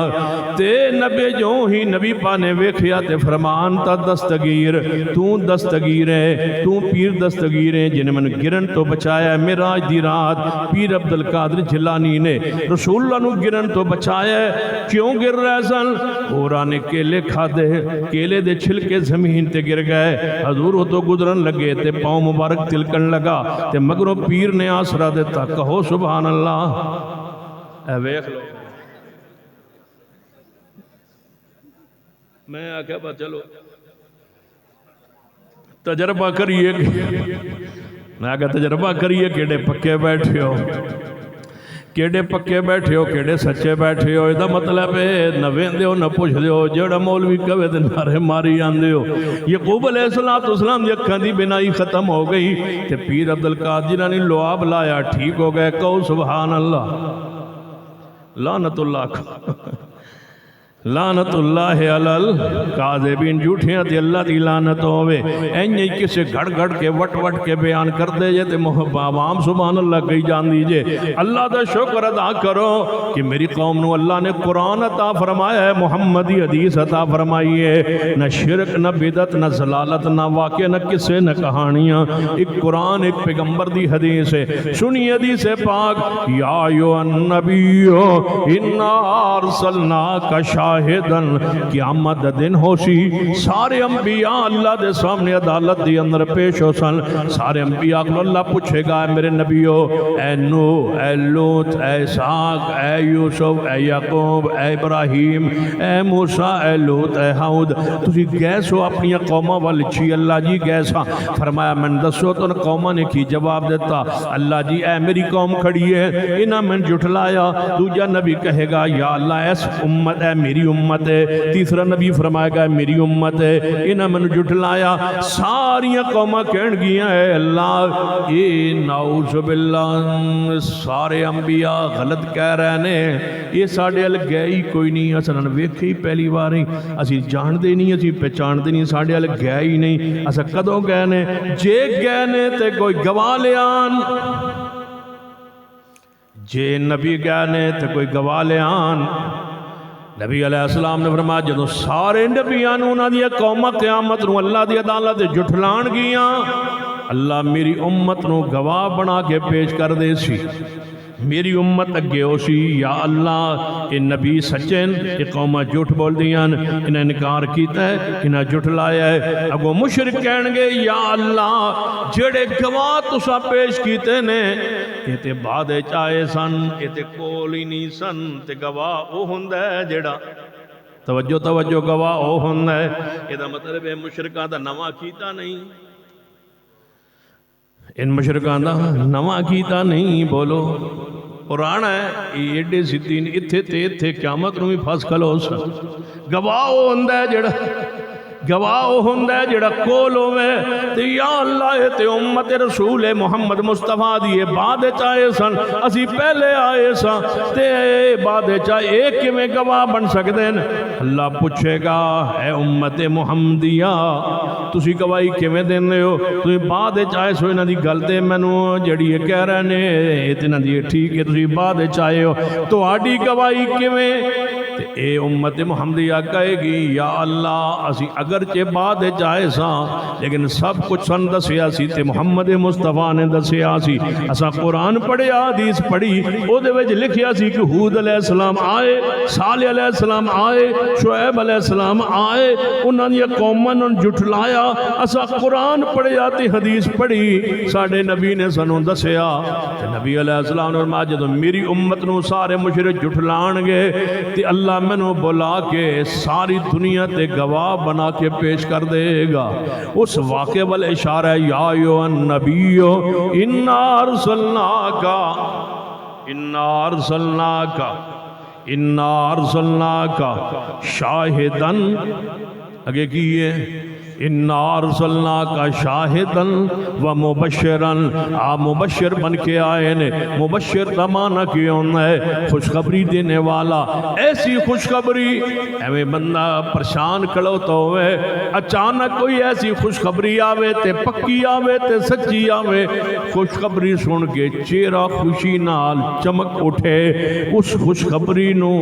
Speaker 1: تے نبی جو ہی نبی پانے ویکھیا تے فرمان تا دستگیر، تو دستگیر ہے، تو پیر دستگیر ہے جنہیں من گرن تو بچایا. معراج دی رات پیر عبدالقادر جیلانی نے رسول اللہ نو گرن تو بچایا. کیوں گر رہے سن؟ ہورانے کیلے کھا دے، کیلے دے چھلکے زمین تے گر گئے. حضور وہ تو گزرن لگے تے پاؤں مبارک تلکن لگا تے مگروں پیر نے آسرا دیتا. کہو سبحان اللہ. اے ویکھ لو، میں آکھا با چلو تجربہ کریے. میں آکھا تجربہ کریے. کیڑے پکے بیٹھے ہو، کیڑے پکے بیٹھے ہو، کیڑے سچے بیٹھے ہو. یہ مطلب ہے نہ ویندے ہو نہ پوچھ دے ہو. جڑا مولوی کہے تے نعرے ماری آندے ہو. یعقوب علیہ السلام دی اکھاں دی بینائی ختم ہو گئی تے پیر عبدالقادر جنہاں نے لعاب لایا ٹھیک ہو گئے. کہو سبحان اللہ. لعنت اللہ، لعنت اللہ علی الکاذبین. جھوٹیاں تے اللہ دی لعنت ہوئے. اینجے کسے گھڑ گھڑ کے وٹ وٹ کے بیان کر دے جے تے عوام سبحان اللہ کہی جان دیجے. اللہ دا شکر ادا کرو کہ میری قوم نو اللہ نے قرآن عطا فرمایا ہے، محمدی حدیث عطا فرمائی ہے. نہ شرک نہ بدعت نہ ضلالت نہ واقع نہ قصے نہ کہانیاں. ایک قرآن ایک پیغمبر دی حدیث ہے. سنی حدیث پاک یا ایھا النبی انا ارسلناک شاہدن. قیامت دن ہو سی سارے انبیاء اللہ دے سامنے عدالت دی اندر پیش ہو سن. سارے انبیاء کو اللہ پوچھے گا میرے نبیو، اے نوح، اے لوط، اے اسحاق، اے یوسف، اے یعقوب، اے ابراہیم، اے موسیٰ، اے لوط، اے ہود، تسی گیسو اپنی قومہ والچی. اللہ جی گیسا. فرمایا من دسو تو قومہ نے کی جواب دیتا. اللہ جی اے میری قوم کھڑی ہے انہاں من جھٹلایا. دوجا نبی کہے گا یا اللہ ایس امت ہے میری امت ہے. تیسرا نبی فرمائے گا میری امت ہے انہاں من جھٹلایا. ساریاں قوماں کہن گیاں اے اللہ اے نعوذ باللہ سارے انبیاء غلط کہہ رہے ہیں. یہ ساڑھے ال گئے ہی کوئی نہیں. اساں نے ویکھے ہی پہلی بار ہی. اسی جان دے نہیں، اسی پہچان دے نہیں. ساڑھے ال گئے ہی نہیں. اساں کدوں گئے نے؟ جے گئے نے تے کوئی گواہ لیان. جے نبی گئے نے تے کوئی گواہ لیان. نبی علیہ السلام نے فرمایا جدو سارے نبیاں انہاں دی قوماں قیامت نو اللہ دی عدالت جھٹلان گیاں، اللہ میری امت نو گواہ بنا کے پیش کر دے سی. میری امت اگے ہو سی یا اللہ یہ نبی سچین، یہ قومہ جھوٹ بول دیاں، انہیں انکار کیتا ہے، انہیں جھوٹ لایا ہے. اگو مشرک کہن گے یا اللہ جڑے گواہ تسا پیش کیتے نے یہ تے بعد چاہے سن، یہ تے کول ہی نہیں سن. تے گواہ او ہوندا ہے جڑا توجہ گواہ او ہوندا ہے. یہ مطلب ہے مشرکاں دا نواں کیتا نہیں، ان مشرکاں دا نواں کیتا نہیں. بولو قرآن ہے یہ ایڈے سدھی نے اتھے تے اتھے قیامت نو بھی پھس کھلو سن. گواہ او ہوندا ہے جڑا، گواہ او ہوندا ہے جڑا کول ہوے. تے یا اللہ تے امت رسول محمد مصطفیٰ دی بعد چاہے سن، اسی پہلے آئے سن تے بعد چاہے ایک کیویں گواہ بن سکدے ہیں؟ اللہ پوچھے گا اے امت محمدیہ تسی گواہی کیویں دیندے ہو؟ تسی بعد چاہے سو انہاں دی گل تے مینوں جڑی کہہ رہے نے اتنا دی ٹھیک ہے تسی بعد چاہے ہو، تہاڈی گواہی کیویں تے اے امت محمدیہ کہے گی یا اللہ اسی اگرچہ بعد جائے ساں لیکن سب کچھ سن دسیا سی تے محمد مصطفیٰ نے دسیا سی اسا قرآن پڑھیا حدیث پڑھی او دے وچ لکھیا سی کہ ہود علیہ السلام آئے صالح علیہ السلام آئے شعیب علیہ السلام آئے انہوں نے قوماں نے جھٹلایا اسا قرآن پڑھیا تے حدیث پڑھی ساڈے نبی نے سانوں دسیا تے نبی علیہ السلام نے فرمایا جدوں میری امت نو سارے مشرک جھٹلان گے تے اللہ مینوں بلا کے ساری دنیا تے گواہ بنا کے پیش کر دے گا اس واقعے والے اشارہ ہے یا ایھا النبی انا ارسلناک شاہدن اگے کیے انا ارسلناک شاہدن و مبشرن آپ مبشر بن کے آئے نے مبشر کا معنی کیا ہوتا ہے خوشخبری دینے والا ایسی خوشخبری ایویں بندہ پریشان کھڑوتا ہوئے اچانک کوئی ایسی خوشخبری آوے تے پکی آوے تے سچی آوے خوشخبری سن کے چہرہ خوشی نال چمک اٹھے اس خوشخبری نو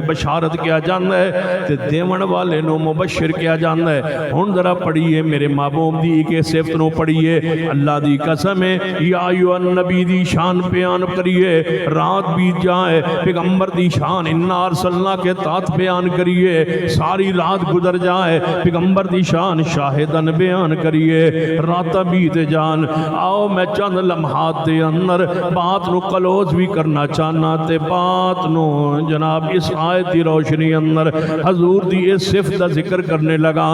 Speaker 1: بشارت کیا جاندہ ہے تے دیون والے نو مبشر کیا جاندہ ہے ہن ذرا پڑھیے میرے محبوب دی کے صفت نو پڑھیے اللہ دی قسم ہے یا ایھا النبی دی شان بیان کریے رات بیت جائے پیغمبر دی شان انا ارسلنا کے تات بیان کریے ساری رات گزر جائے پیغمبر دی شان شاہدن بیان کریے رات بیت جان آؤ میں چند لمحات دے اندر بات نو کلوز بھی کرنا چاہنا تے بات نو جناب اس آیت دی روشنی اندر حضور دی اس صفت دا ذکر کرنے لگا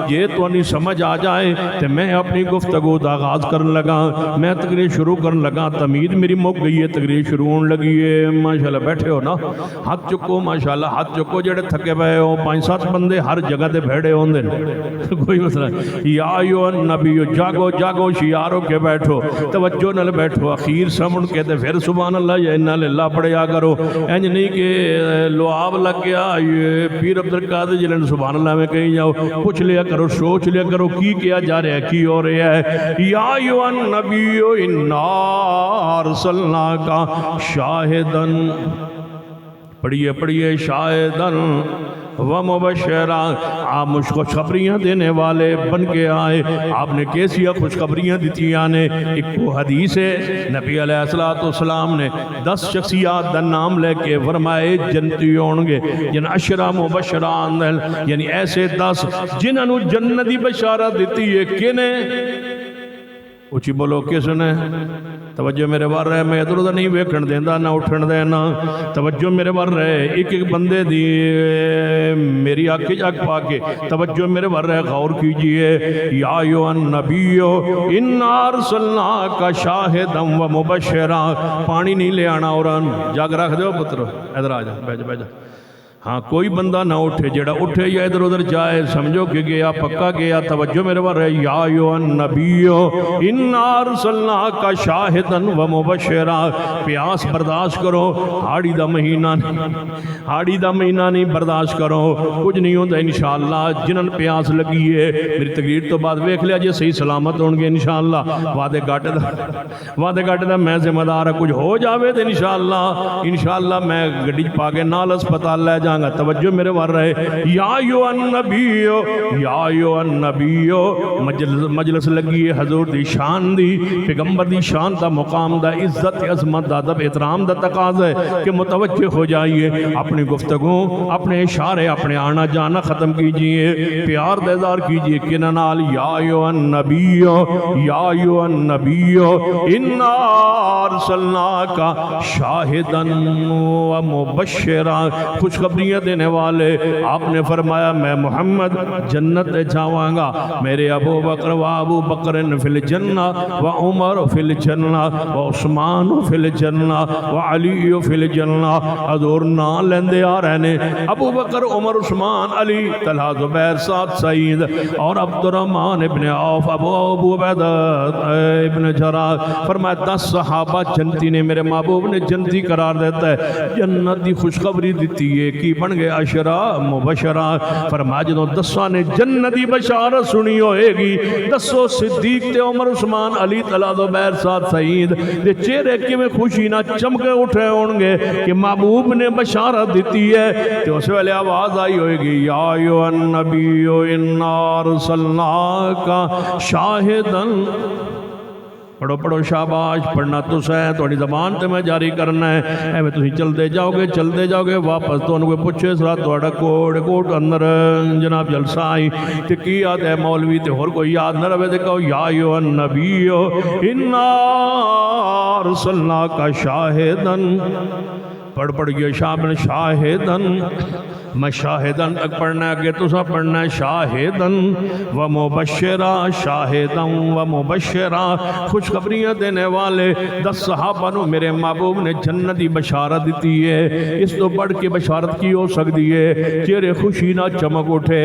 Speaker 1: یہ تو نہیں سمجھ آ جائے تو میں اپنی گفتگو دا آغاز کرن لگا میں تقریر شروع کرن لگا تمید میری مک گئی ہے تقریر شروع ہون لگی ہے ماشاءاللہ بیٹھے ہو نا ہاتھ چکو ماشاءاللہ ہاتھ چکو جڑے تھکے پئے ہو 5-7 بندے ہر جگہ تے بھیڑے ہوندے کوئی مسئلہ یا ایھا النبی جاگو جاگو شیارو کے بیٹھو توجہ نال بیٹھو اخیر سمن کے تے پھر سبحان اللہ یا انا للہ پڑھیا کرو انج نہیں کہ لعاب لگ گیا یہ پیر عبدالقادر جیلانی سبحان اللہ میں کہیں جاؤ پوچھ لیا کرو سوچ لیا کرو کی کیا جا رہا ہے کی ہو رہا ہے یا ایھا النبی انا ارسلناک شاہدن پڑھیے پڑھیے شاہدن و مبشرا آپ مجھ خوشخبریاں دینے والے بن کے آئے آپ نے کیسی خوشخبریاں دیتیاں نے ایک کو حدیث ہے نبی علیہ السلام نے 10 شخصیات دا نام لے کے فرمائے جنتی ہوں گے جن عشرہ مبشران یعنی ایسے 10 جنہوں جنت دی بشارت دیتی ہے کنے اچھی بولو کس نے توجہ میرے بار رہے میں ادھر ادھر نہیں ویکھن دینا نہ اٹھن دینا توجہ میرے بار رہے ایک ایک بندے دی میری آنکھ جاگ پا کے توجہ میرے بار رہے غور کیجئے یا ایھا النبی انا ارسلناک شاہدا و مبشرا پانی نہیں لے آنا اور جاگ رکھ دو پتر ادھر آ جا بیٹھ جا ہاں کوئی بندہ نہ اٹھے جڑا اٹھے یا ادھر ادھر جائے سمجھو کہ گیا پکا گیا توجہ میرے بار ہے یا ایھا النبی انا ارسلناک شاہدا و مبشرا پیاس برداشت کرو ہاڑی دا مہینہ نہیں برداشت کرو کچھ نہیں ہوتا انشاءاللہ جنن پیاس لگی ہے میری تقریر تو بعد ویکھ لیا جی صحیح سلامت ہون گے انشاءاللہ وعدے گاٹے دا میں ذمہ دار کچھ ہو جاوے تو انشاءاللہ میں گڈی پا کے نال اسپتال لے جاؤں گا توجہ میرے بار رہے یا ایھا النبی مجلس لگی ہے حضور دی شان دی پیغمبر دی شان دا مقام دا عزت عظمت دا ادب احترام دا تقاضا ہے کہ متوجہ ہو جائیے اپنی گفتگو اپنے اشارے اپنے آنا جانا ختم کیجئے پیار دیدار کیجئے کہ نال یا ایھا النبی انا ارسلناک شاہدا و مبشرا خوشخبری دینے والے آپ نے فرمایا میں محمد جنت جاواں گا میرے ابو بکر فی الجنہ و عمر فی الجنہ و عثمان فی الجنہ و علی فی الجنہ حضور نام لیندے آ رہے نے ابو بکر عمر عثمان علی طلحہ زبیر سعد سعید اور عبد الرحمن ابن عوف ابو عبیدہ ابن جراح فرمایا 10 صحابہ جنتی نے میرے محبوب نے جنتی قرار دیتا ہے جنت دی خوشخبری دیتی ہے کی بن گئے عشرہ مبشرہ۔ فرمایا جدوں دساں نے جنت دی بشارت سنی ہوئے گی، دسو صدیق تے عمر عثمان علی طلحہ زبیر سعد سعید دے چہرے کی میں خوشی نہ چمکے اٹھے ہون گے کہ محبوب نے بشارت دیتی ہے۔ تو اس ویلے آواز آئی ہوئے گی یا ایھا النبی انا ارسلناک شاہدن۔ پڑھو پڑھو شاباش، پڑھنا تو ہے تھوڑی زبان تے میں جاری کرنا ہے۔ ایویں تسی چلتے جاؤ گے واپس تو کوئی پوچھے سرا تہاڈا کوٹ اندر جناب جلسہ آئی تے کی یاد ہے مولوی تے ہور کوئی یاد نہ رہے تے کہو یا ایھا النبی انا ارسلناک شاہدن۔ پڑھ گیا شاہدن شاہدن، میں شاہدن تک پڑھنا ہے، کہ تسا پڑھنا ہے شاہدن و مبشرہ، شاہدن و مبشرہ، خوشخبریاں دینے والے۔ 10 صحابہ نو میرے محبوب نے جنت دی بشارت دیتی ہے، اس تو بڑھ کے بشارت کی ہو سکتی ہے؟ چہرے خوشی نہ چمک اٹھے۔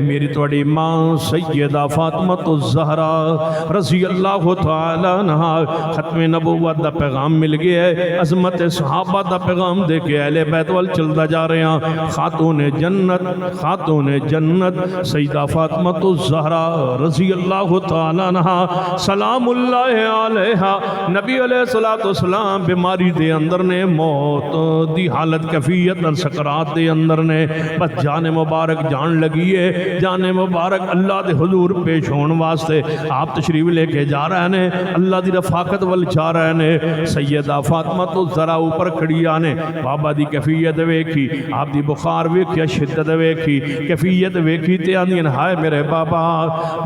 Speaker 1: میری توڑی ماں سیدہ فاطمہ الزہرا رضی اللہ تعالی عنہ، ختم نبوت دا پیغام مل گیا ہے، عظمت صحابہ دا پیغام دے کے اہل بیت وال چلتا جا رہے ہیں۔ خاتون جنت سیدہ فاطمہ الزہرا رضی اللہ تعالی عنہ سلام اللہ علیہ، نبی علیہ السلام بیماری دے اندر نے، موت دی حالت کیفیت اور سکرات دے اندر نے، بس جان مبارک جان لگی ہے، جان مبارک اللہ دے حضور پیش ہون واسطے آپ تشریف لے کے جا رہے ہیں، اللہ دی رفاقت وال جا رہے ہیں۔ سیدہ فاطمہ الزہرا اوپر کھڑی آنے، بابا دی کیفیت ویکھی، آپ دی بخار ویکھی، شدت ویکھی، کیفیت ویکھی تے آندین ہائے میرے بابا،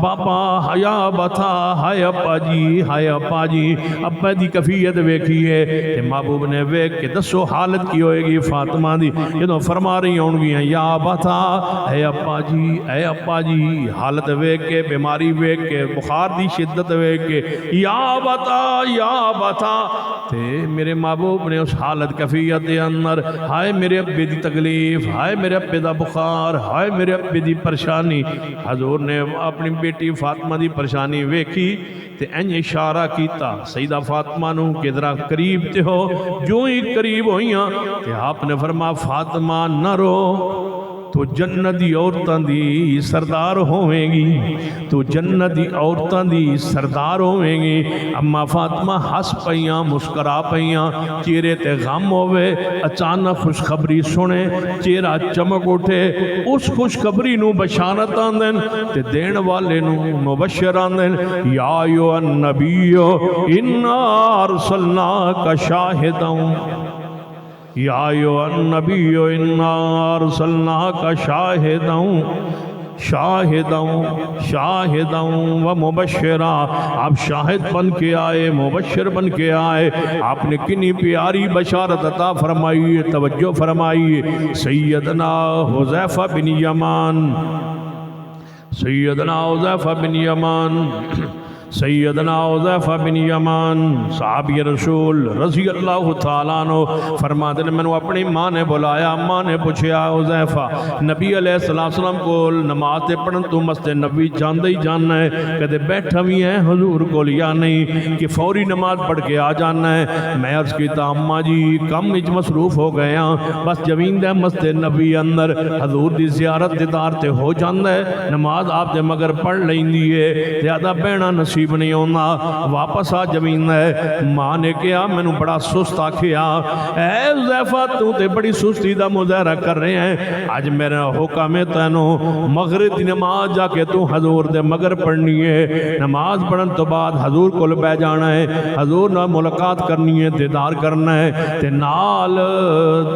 Speaker 1: بابا ہایا بتا، ہائے ابا جی، ہائے ابا جی۔ ابا دی کیفیت ویکھی ہے تے محبوب نے ویکھ کے دسو حالت کی ہوئے گی فاطمہ دی، جدوں فرما رہی ہوں گی یا بتا، اے ابا جی، اے ابا جی، حالت ویکھ کے، بیماری ویکھ کے، بخار دی شدت ویکھ کے یا بتا تے میرے محبوب نے اس حالت کیفیت دے اندر ہائے میرے ابے دی تکلیف، ہائے میرے ابے دا بخار، ہائے میرے ابے دی پریشانی، حضور نے اپنی بیٹی فاطمہ دی پریشانی ویکھی تے انج اشارہ کیتا سیدہ فاطمہ نو کہ ذرا قریب تے ہو۔ جو ہی قریب ہوئیاں تے آپ نے فرمایا فاطمہ نہ رو، تو جنت دی عورتاں دی سردار ہوئیں گی، تو جنت دی عورتاں دی سردار ہوئیں گی۔ اما فاطمہ ہس پئیاں، مسکرا پئیاں، چہرے تے غم ہوئے، اچانک خوشخبری سنے، چہرہ چمک اٹھے، اس خوشخبری نو بشارت آندن تے دین والے نو مبشر آندن یا ایھا النبی انا ارسلناک شاہدا، یا ایھا النبی انا ارسلناک شاہدا و مبشرا۔ آپ شاہد بن کے آئے، مبشر بن کے آئے، آپ نے کنی پیاری بشارت عطا فرمائی، توجہ فرمائی۔ سیدنا حذیفہ بن یمان، صحابی رسول رضی اللہ تعالیٰ عنہ فرماتے ہیں میں نے اپنی ماں نے بلایا، ماں نے پوچھا حذیفہ نبی علیہ السلام کو نماز تے پڑھن تو مسجد نبی جاندے ہی جاننا ہے، کہتے بیٹھا بھی ہے حضور کو لیا نہیں کہ فوری نماز پڑھ کے آ جانا ہے؟ میں عرض کیتا اماں جی کم وچ مصروف ہو گئے ہاں، بس جمین دے مسجد نبی اندر حضور دی زیارت دیدار تے ہو جاندہ ہے، نماز آپ دے مگر پڑھ لیندی ہے، زیادہ بہنا نصیب نہیں ہونا، واپس آ جمین ہے۔ ماں نے کہا میں نے بڑا سست آکھیا اے حذیفہ تو تے بڑی سستی دا مظاہرہ کر رہے ہیں، آج میرا حکم ہے تینوں مغرب دی نماز جا کے تو حضور دے مگر پڑھنی ہے، نماز پڑھن تو بعد حضور کو بہ جانا ہے، حضور نہ ملاقات کرنی ہے، دیدار کرنا ہے تے نال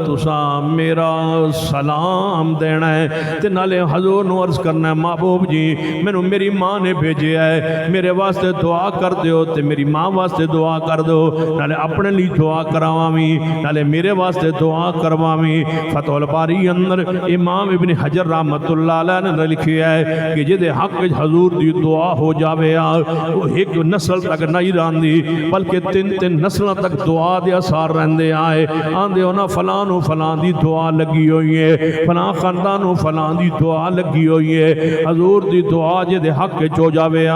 Speaker 1: تساں میرا سلام دینا ہے تے نالے حضور نو عرض کرنا ہے محبوب جی میں نے میری ماں نے بھیجے ہے، میرے واسطے دعا کر دیو تے میری ماں واسطے دعا کر دو، نالے اپنے لی دعا کروامی، نالے میرے واسطے دعا کروامی۔ فتح الباری اندر امام ابن حجر رحمت اللہ علیہ نے لکھیا ہے کہ جدے حق حضور دی دعا ہو جاوے وہ ایک نسل تک نہیں راندی بلکہ تین نسلوں تک دعا دے اثار رہندے آئے، آندے ہونا فلانو فلان دی دعا لگی ہوئی ہے، فلان خاندانو فلان دی دعا لگی ہوئی ہے، حضور دی دعا جدے حق چو جاوے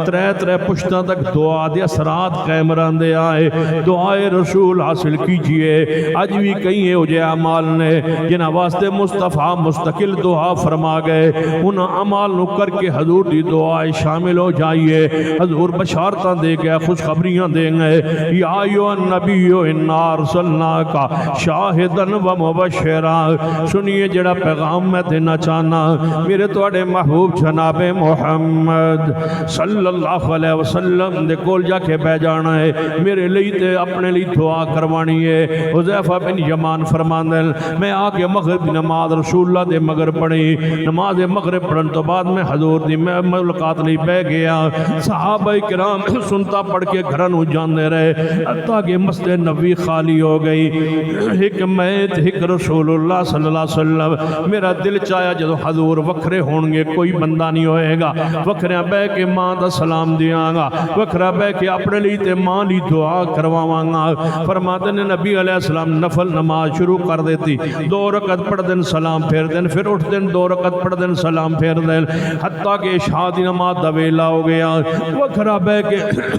Speaker 1: ترے ترے پشتہ تک دعا دے اثرات قائم رہندے آئے. دعائے رسول حاصل کیجئے. اج بھی کئی ہو جائے اعمال نے جنہاں واسطے مصطفیٰ مستقل دعا فرما گئے. ان اعمال نو کر کے حضور دی دعائے شامل ہو جائیے. حضور بشارتاں دے گئے, خوشخبریاں دے گئے. یا ایھا النبی انا ارسلناک شاہدا و مبشرا. سنیے جڑا پیغام میں دینا چاہنا میرے تواڈے محبوب جناب محمد صلی اللہ علیہ وسلم دے کول جا کے بہ جانا ہے. میرے لیے تے اپنے لیے دعا کروانی ہے. حذیفہ بن یمان فرماندے میں آ کے مغرب دی نماز رسول اللہ دے مگر پڑھی. نماز مغرب پڑھن تو بعد میں حضور دی ملاقات لئی بہ گیا. صحابہ کرام سنتا پڑھ کے گھراں نوں جاندے رہے حتیٰ کہ مسجد نبوی خالی ہو گئی. ایک میں ایک رسول اللہ صلی اللہ علیہ وسلم. میرا دل چاہیا جدو حضور وکھرے ہون گے کوئی بندہ نہیں ہوئے گا, وکھرے بہ کے ماں دا سلام دیاں گا, وکھرا بہ کے اپنے لیے تے ماں لی دعا کرواواں گا. فرماتے نے نبی علیہ السلام نفل نماز شروع کر دیتی. 2 رکعت پڑھ دین سلام پھیر دین, پھر اٹھ دین 2 رکعت پڑھ دین سلام پھیر دین, حتیٰ کہ عشاء دی نماز دا ویلا ہو گیا. وکھرا بہ کے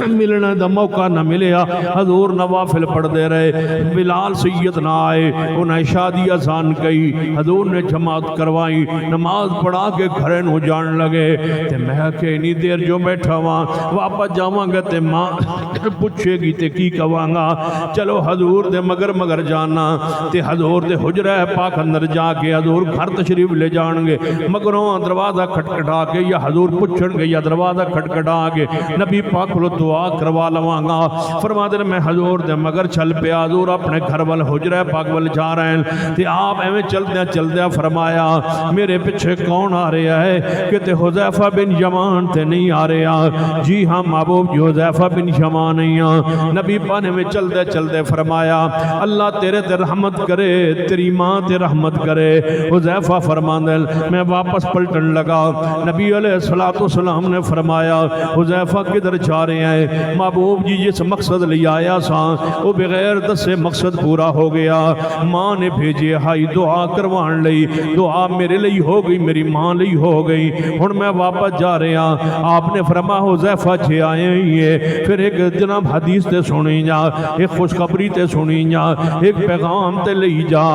Speaker 1: ملنے دا موقع نہ ملیا. حضور نوافل پڑھ دے رہے. بلال سیدنا آئے, انہیں عشاء دی اذان کہی, حضور نے جماعت کروائی, نماز پڑھا کے گھریں ہو جان لگے. تے میں کہ انی دیر جو بیٹھا وہاں واپس جاواں گا تے ماں پوچھے گی تے کی کہواں گا. چلو حضور دے مگر جانا تے حضور دے حجرہ پاک اندر جا کے حضور گھر تشریف لے جان گے. مگروں دروازہ کھٹکھٹا کے یا حضور پوچھن گے یا دروازہ کھٹکھٹا کے نبی پاک کو دعا کروا لواں گا. فرماتے ہیں میں حضور دے مگر چل پیا. حضور اپنے گھر وال حجرہ پاک وال جا رہے ہیں تے آپ ایویں چلدیاں فرمایا میرے پیچھے کون آ رہا ہے؟ کہتے حذیفہ بن یمان تے نہیں آ رہا. جی ہاں محبوب جو حذیفہ بن یمان نہیں آ. نبی پانے میں چلدے فرمایا اللہ تیرے تے رحمت کرے, تیری ماں تے رحمت کرے. حذیفہ فرماندے میں واپس پلٹن لگا. نبی علیہ السلام نے فرمایا حذیفہ کدھر جا رہے ہیں؟ محبوب جی جس مقصد لے آیا سا وہ بغیر دسے مقصد پورا ہو گیا. ماں نے بھیجے ہائی دعا کروان لئی. دعا میرے لئی ہو گئی, میری ماں لئی ہو گئی. ہن میں واپس جا رہا. آپ نے فرمایا حذیفہ جی آئے ہی ہے. پھر ایک جناب حدیث تے سنی جا, ایک خوشخبری تے سنی جا, ایک پیغام تے لئی جا.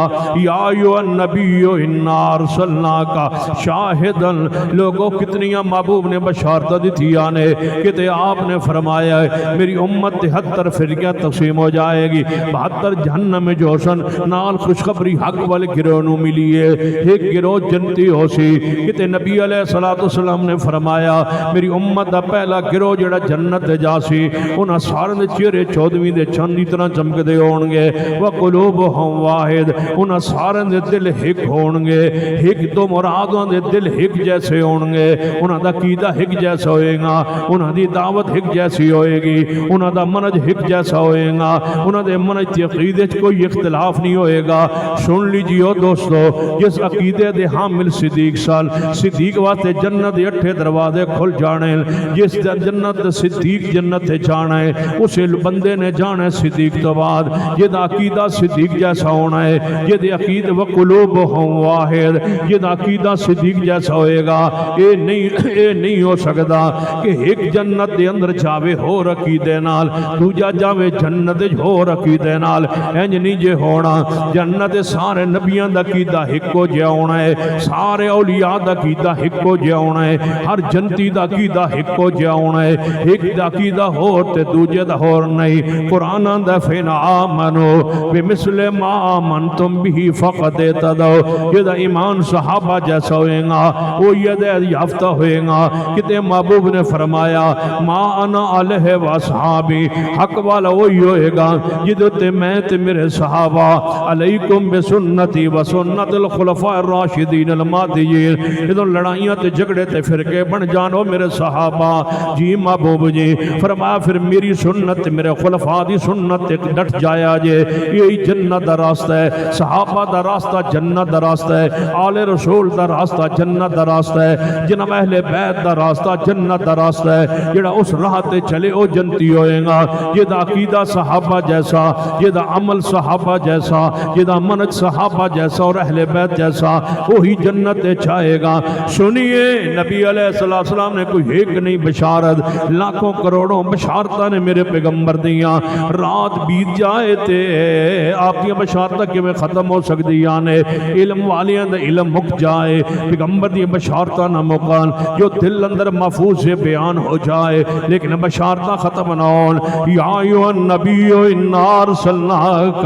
Speaker 1: یا ایھا النبی انا ارسلناک شاہدا. لوگوں کتنیاں محبوب نے بشارت دی تھی آنے کہ آپ نے فرمایا میری امت 73 فرقہ تقسیم ہو جائے گی. 72 جہنم میں جوشن نال خوشخبری حق والے گروہ نو ملی ہے. ایک گروہ جنتی ہو سی. کہ نبی علیہ السلام نے فرمایا میری امت دا پہلا گروہ جڑا جنت جا سی انہاں سارے دے چہرے 14ویں دے چند دی طرح چمک دے ہون گے. وقلوبہم واحد. انہاں سارے دے دل ایک ہون گے. ایک دو مراداں دے دل ایک جیسے ہون گے. انہاں دا عقیدہ ایک جیسا ہوئے گا. انہاں دی دعوت ایک جیسی ہوئے گی. انہاں دا منج ایک جیسا ہوئے گا. انہاں دے منج تے عقیدے کوئی اختلاف نہیں ہوئے گا. سن لیجیو دوستو, جس عقیدے دے حامل صدیق سال صدیق واسطے جنت 8 دروازے کھل جانے. جس جنت صدیق جنت جانا ہے اسے بندے نے جانا ہے صدیق تو بعد. یہ عقیدہ صدیق جیسا ہونا ہے. یہ عقید وقلوبہم واحد. یہ عقیدہ صدیق جیسا ہوئے گا. اے نہیں ہو سکتا کہ ایک جنت دے اندر جاوے ہو عقیدے نال, دوجا جاوے جنت ہو عقیدے نال. انج نہیں جے ہونا. جنت سارے نبیاں دا عقیدہ ہکو جیا ہونا ہے. سارے اولیاء دا عقیدہ ہکو جیا ہونا ہے. ہر جنتی دا عقیدہ ہکو جیا ہونا ہے. ایک دا عقیدہ ہو تے دوجے دا ہور نہیں. قرآن دا فین آمنو بمثل ما آمنتم بھی فقط اہتدوا. یہ دا ایمان صحابہ جیسا ہوئے گا, وہ یہ دے یافتہ ہوئے گا. کتے محبوب نے فرمایا ما انا علیہ و صحابی. حق والا وہی ہوئے گا جدتے میں تے میرے صحابہ. علیکم بسنتی و سنت الخلفاء الراشدین المہدیین. ادھر لڑائیاں تے جھگڑے تے فرقے بن جانو میرے صحابہ. جی محبوب جی فرمایا پھر میری سنت میرے خلفاء دی سنت ڈٹ جایا جے. یہی جنت دا راستہ ہے. صحابہ دا راستہ جنت دا راستہ ہے. آل رسول دا راستہ جنت دا راستہ ہے. جناب اہل بیت دا راستہ جنت دا راستہ ہے. جڑا اس راہ تے چلے او جنتی ہوئے گا. یہ دا عقیدہ صحابہ جیسا, یہ دا عمل صحابہ جیسا, یہ دا منج صحابہ جیسا اور اہل بیت جیسا, وہی جنت چاہے گا. سنیے نبی علیہ السلام نے کوئی ایک نہیں بشارت بشارت لاکھوں کروڑوں بشارتاں نے میرے پیغمبر دیاں رات بیت جائے تے آپ کی بشارتاں کہ میں ختم ہو سکتی نے علم والیاں دا علم مک جائے پیغمبر دی بشارتاں نہ مکان جو دل اندر محفوظ سے بیان ہو جائے لیکن بشارتاں ختم نہ ہون یا ایھا النبی انا ارسلناک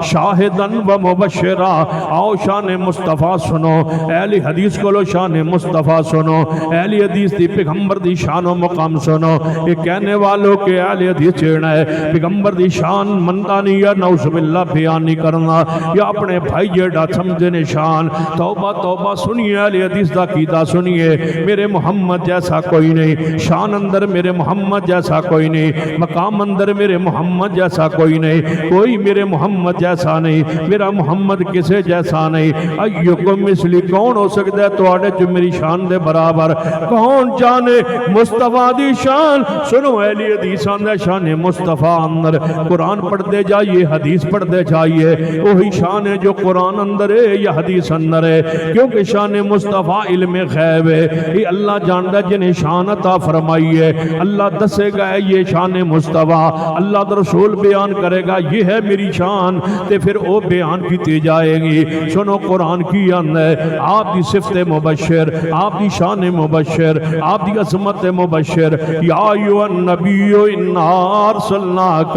Speaker 1: شاہدا و مبشرا آؤ شان مصطفیٰ سنو اہل حدیث کو لو شان مصطفیٰ سنو اہل حدیث دی پیغمبر دی شان و مقام سنو یہ کہنے والوں کے اہل حدیث چیڑنا ہے پیغمبر دی شان مندانی یا نعوذ باللہ بیان نہیں کرنا یا اپنے بھائی جیڑا سمجھے نشان توبہ توبہ سنیے اہل حدیث دا قیدہ سنیے میرے محمد جیسا کوئی نہیں شان اندر میرے محمد جیسا کوئی نہیں مقام اندر میرے محمد جیسا کوئی نہیں کوئی میرے محمد جیسا نہیں میرا محمد کسے جیسا نہیں ایوکم مثلی کون ہو سکتا ہے تو آڑے جو میری شان دے برابر کون جانے مصطفیٰ دی شان سنو اہل حدیث اندر شان مصطفیٰ اندر قرآن پڑھتے جائیے حدیث پڑھتے جائیے وہی شان ہے جو قرآن اندر ہے یا حدیث اندر ہے کیونکہ شان مصطفیٰ علم غیب ہے یہ اللہ جاندہ جنہیں شان عطا فرمائی ہے اللہ دسے گا یہ شان مصطفیٰ اللہ دا رسول بیان کرے گا یہ ہے میری شان تے پھر وہ بیان کی جائے گی سنو قرآن کی اندر آپ دی صفت مبشر آپ دی شان مبشر آپ دی عظمت مبشر یا ایھا النبی انا ارسلناک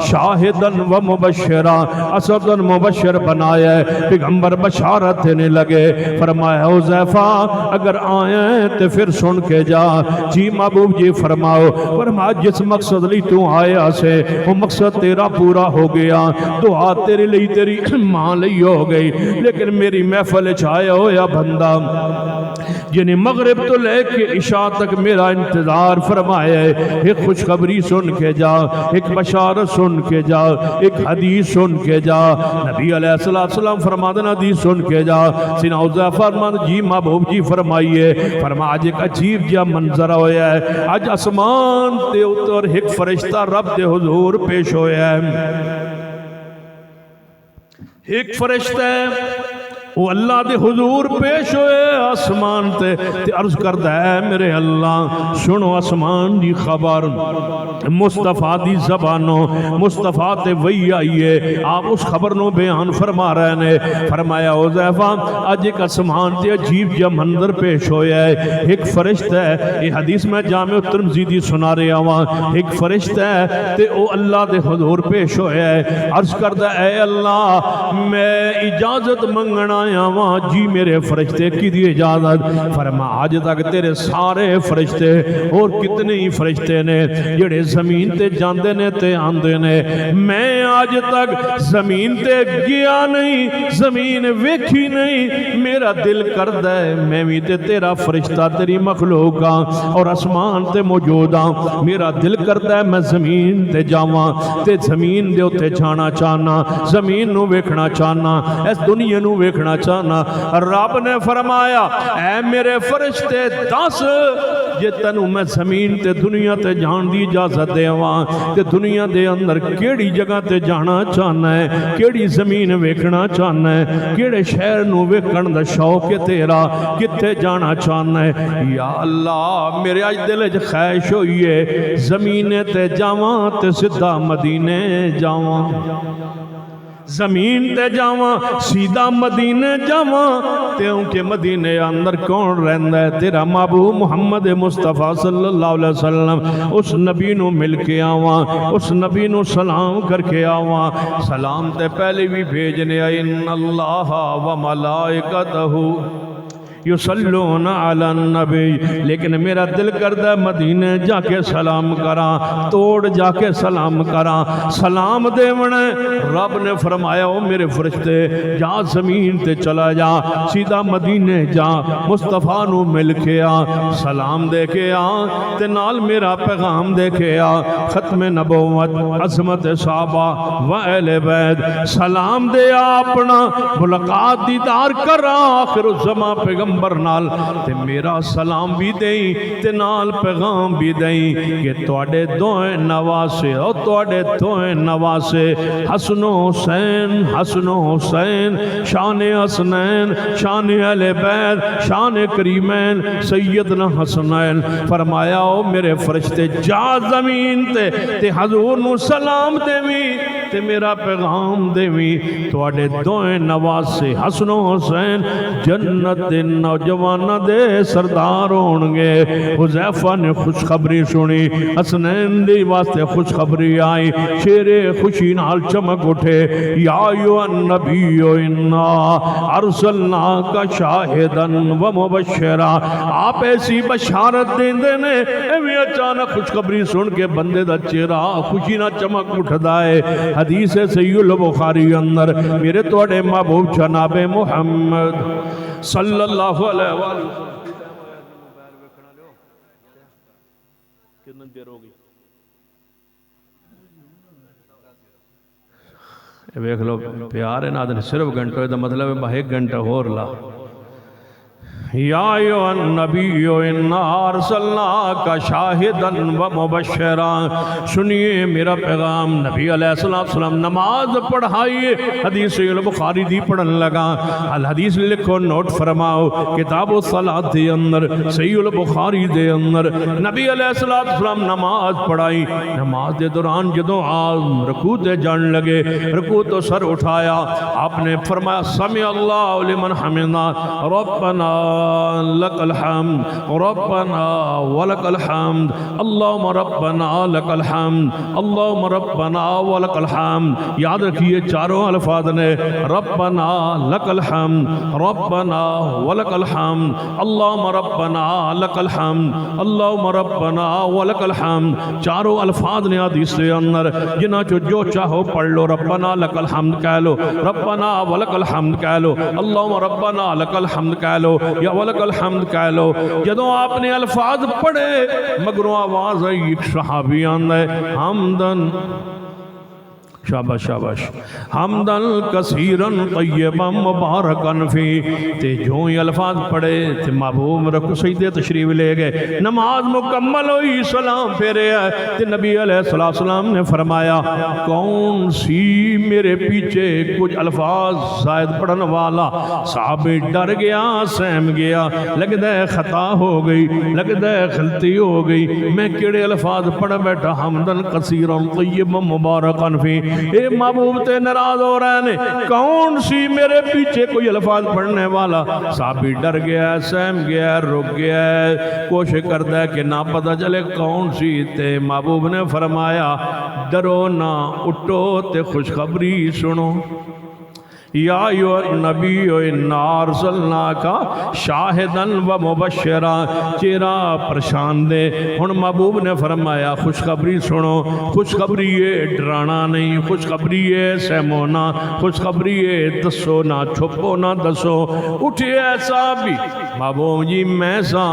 Speaker 1: شاہدا و مبشرا اسدا مبشر بنایا ہے پیغمبر بشارت دینے لگے فرمایا حذیفہ اگر آئیں تو پھر سن کے جا جی محبوب جی فرماؤ فرمایا جس مقصد لی تو آیا سے وہ مقصد تیرا پورا ہو گیا دعا تیرے لئی تیری ماں لئی ہو گئی لیکن میری محفل چھایا ہویا بندہ جنہیں مغرب تو لے کے عشاء تک میرا انتظار فرمایا ہے ایک خوشخبری سن کے جا ایک بشارت سن کے جا ایک حدیث سن کے جا نبی علیہ السلام فرمادن حدیث سن کے جا سینہ حذیفہ فرمان جی محبوب جی فرمائیے فرما آج ایک عجیب جا منظر ہویا ہے آج اسمان تے اتر ایک فرشتہ رب دے حضور پیش ہویا ہے ایک فرشتہ ہے وہ اللہ دے حضور پیش ہوئے آسمان تے عرض کرتا ہے میرے اللہ سنو آسمان دی خبر مصطفیٰ دی زبانوں مصطفیٰ تے وہی آئیے آپ اس خبر نو بیان فرما رہے نے فرمایا حذیفہ آج ایک آسمان تے عجیب جا منظر پیش ہویا ہے ایک فرشتہ ہے یہ حدیث میں جامع ترمذی دی سنا رہے آواں ایک فرشتہ ہے تے او اللہ دے حضور پیش ہویا ہے عرض کرتا ہے اے اللہ میں اجازت منگنا وہاں جی میرے فرشتے کی دی اجازت فرما آج تک تیرے سارے فرشتے اور کتنے ہی فرشتے نے جڑے زمین تے جاندے نے تے آندے نے میں آج تک زمین تے گیا نہیں زمین ویکھی نہیں میرا دل کردہ ہے میں بھی تے تیرا فرشتہ تیری مخلوق اور اسمان تے موجود میرا دل کردہ ہے میں زمین تے جاواں تے زمین دے ہوتے جانا چاہنا زمین نو ویکھنا چاہنا اس دنیا نو ویکھنا چاہنا رب نے فرمایا اے میرے فرشتے دس جے تنو میں زمین تے دنیا تے جان دی اجازت دیواں تے دنیا دے اندر کیڑی جگہ تے جانا چاہنا ہے کیڑی زمین ویکھنا چاہنا ہے کیڑے شہر نو ویکھن دا شوق ہے تیرا کتے جانا چاہنا ہے یا اللہ میرے آج دل وچ خواہش ہوئی ہے زمین تے جاواں تے سیدھا مدینے جاواں زمین تے جاواں سیدھا مدینے جاواں تے ان کے مدینے اندر کون رہندا ہے تیرا محبوب محمد مصطفیٰ صلی اللہ علیہ وسلم اس نبی نو مل کے آواں اس نبی نو سلام کر کے آواں سلام تے پہلے بھی بھیجنے ان اللہ و ملائکتہ یصلون علی النبی لیکن میرا دل کردہ مدینے جا کے سلام کراں توڑ جا کے سلام کراں سلام دے ونے رب نے فرمایا او میرے فرشتے جا زمین تے چلا جا سیدھا مدینے جا مصطفیٰ نو مل کے آ سلام دے کے آ تے نال میرا پیغام دے کے آ ختم نبوت عظمت صحابہ و اہل بیت سلام دے اپنا ملاقات دیدار کر آخر الزمان پیغمبر پیغمبر نال تے میرا سلام بھی دیں تے نال پیغام بھی دیں کہ تواڈے دوئے نواسے اور تواڈے دوئے نواسے حسن و حسین شان حسنین شان اہل بیت شان کریمین سیدنا حسنین فرمایا او میرے فرشتے جا زمین تے حضور نو سلام دیویں تے میرا پیغام دیویں تواڈے دوئے نواسے حسن و حسین جنت دے نوجواناں دے سردار ہونگے حذیفہ نے خوشخبری سنی حسنین دی واسطے خوشخبری آئی شیر خوشی نال چمک اٹھے یا ایھا النبی انا ارسلناک شاہدا و مبشرا آپ ایسی بشارت دیں نے ایویں اچانک خوشخبری سن کے بندے دا چہرہ خوشی نہ چمک اٹھدا ہے حدیث صحیح البخاری اندر میرے توڑے محبوب جناب محمد صلی اللہ علیہ وآلہ کتنا دیر ہوگی ویکھ لو پیار ہے نا صرف گھنٹہ ہے تو مطلب ہے ایک گھنٹہ اور لا یا ایھا النبی انا ارسلناک شاہدا و مبشرا سنیے میرا پیغام نبی علیہ السلام نماز پڑھائیے حدیث البخاری دی پڑھن لگا الحدیث لکھو نوٹ فرماؤ کتاب الصلاۃ دے اندر صحیح البخاری دے اندر نبی علیہ السلام نماز پڑھائی نماز دے دوران جدوں آپ رکوع تے جان لگے رکوع تو سر اٹھایا آپ نے فرمایا سمع اللہ لمن حمدا ربنا لك الحمد ربنا ولك الحمد اللهم ربنا لك الحمد اللهم ربنا ولك الحمد یاد رکھیے چاروں الفاظ نے ربنا لك الحمد ربنا ولك الحمد اللهم ربنا لك الحمد اللهم ربنا ولك الحمد چاروں الفاظ نے حدیث کے اندر جنہ جو چاہو پڑھ لو ربنا لك الحمد کہہ لو ربنا ولك الحمد کہہ لو اللهم ربنا لك الحمد کہہ لو یا ولک الحمد کہہ لو جدوں آپ نے الفاظ پڑھے مگروں آواز آئی ایک صحابی آندے حمدن شاباش شاباش حمدن کثیرن طیبا مبارکن فی تے جو یہ الفاظ پڑھے تے محبوب رکو سجدے تشریف لے گئے نماز مکمل ہوئی سلام پھیرے آئے تے نبی علیہ السلام نے فرمایا کون سی میرے پیچھے کچھ الفاظ زائد پڑھن والا صحابی ڈر گیا سہم گیا لگتا ہے خطا ہو گئی لگتا ہے غلطی ہو گئی میں کیڑے الفاظ پڑھ بیٹھا حمدن کثیرن طیبا مبارکن فی اے محبوب تے ناراض ہو رہے ہیں کون سی میرے پیچھے کوئی الفاظ پڑھنے والا صحابی ڈر گیا ہے سہم گیا ہے رک گیا ہے کوشش کرتا ہے کہ نہ پتہ چلے کون سی تے محبوب نے فرمایا ڈرو نہ اٹھو تے خوشخبری سنو یا ایھا النبی انا ارسلناک شاہدا و مبشرا چہرہ پریشان دے ہن محبوب نے فرمایا خوشخبری سنو خوشخبری ہے ڈرانا نہیں خوشخبری ہے سہمونا خوشخبری ہے دسو نہ چھپو نہ دسو اٹھے ایسا بھی محبوب جی میں سا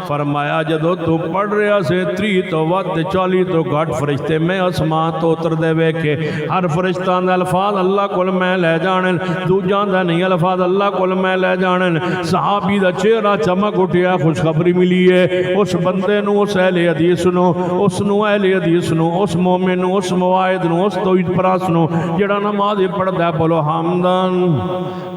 Speaker 1: فرمایا جدو تو پڑھ رہا سے 30 تو وقت 40 تو گھٹ فرشتے میں اسمان تو اتر دے وے کے ہر فرشتہ دے الفاظ اللہ کول میں لے جانن دو جاندہ نہیں الفاظ اللہ کول میں لے جانن صحابی دا چہرہ چمک اٹھیا خوشخبری ملی ہے اس بندے نو اس اہل حدیث نو اس نو اہل حدیث نو اس مومن نو اس مواعد نو اس توحید پراس نو جڑا نماز پڑھدا ہے بولو حمدن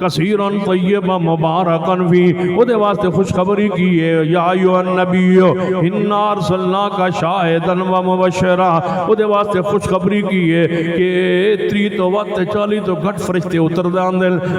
Speaker 1: کثیرن طیبا مبارکن فی او دے واسطے خوشخبری کی ہے یا ایھا النبی انا ارسلناک شاہدا و مبشرا او دے واسطے خوشخبری کی ہے کہ 30 تو وقت 40 تو گھٹ فرشتے اتر دے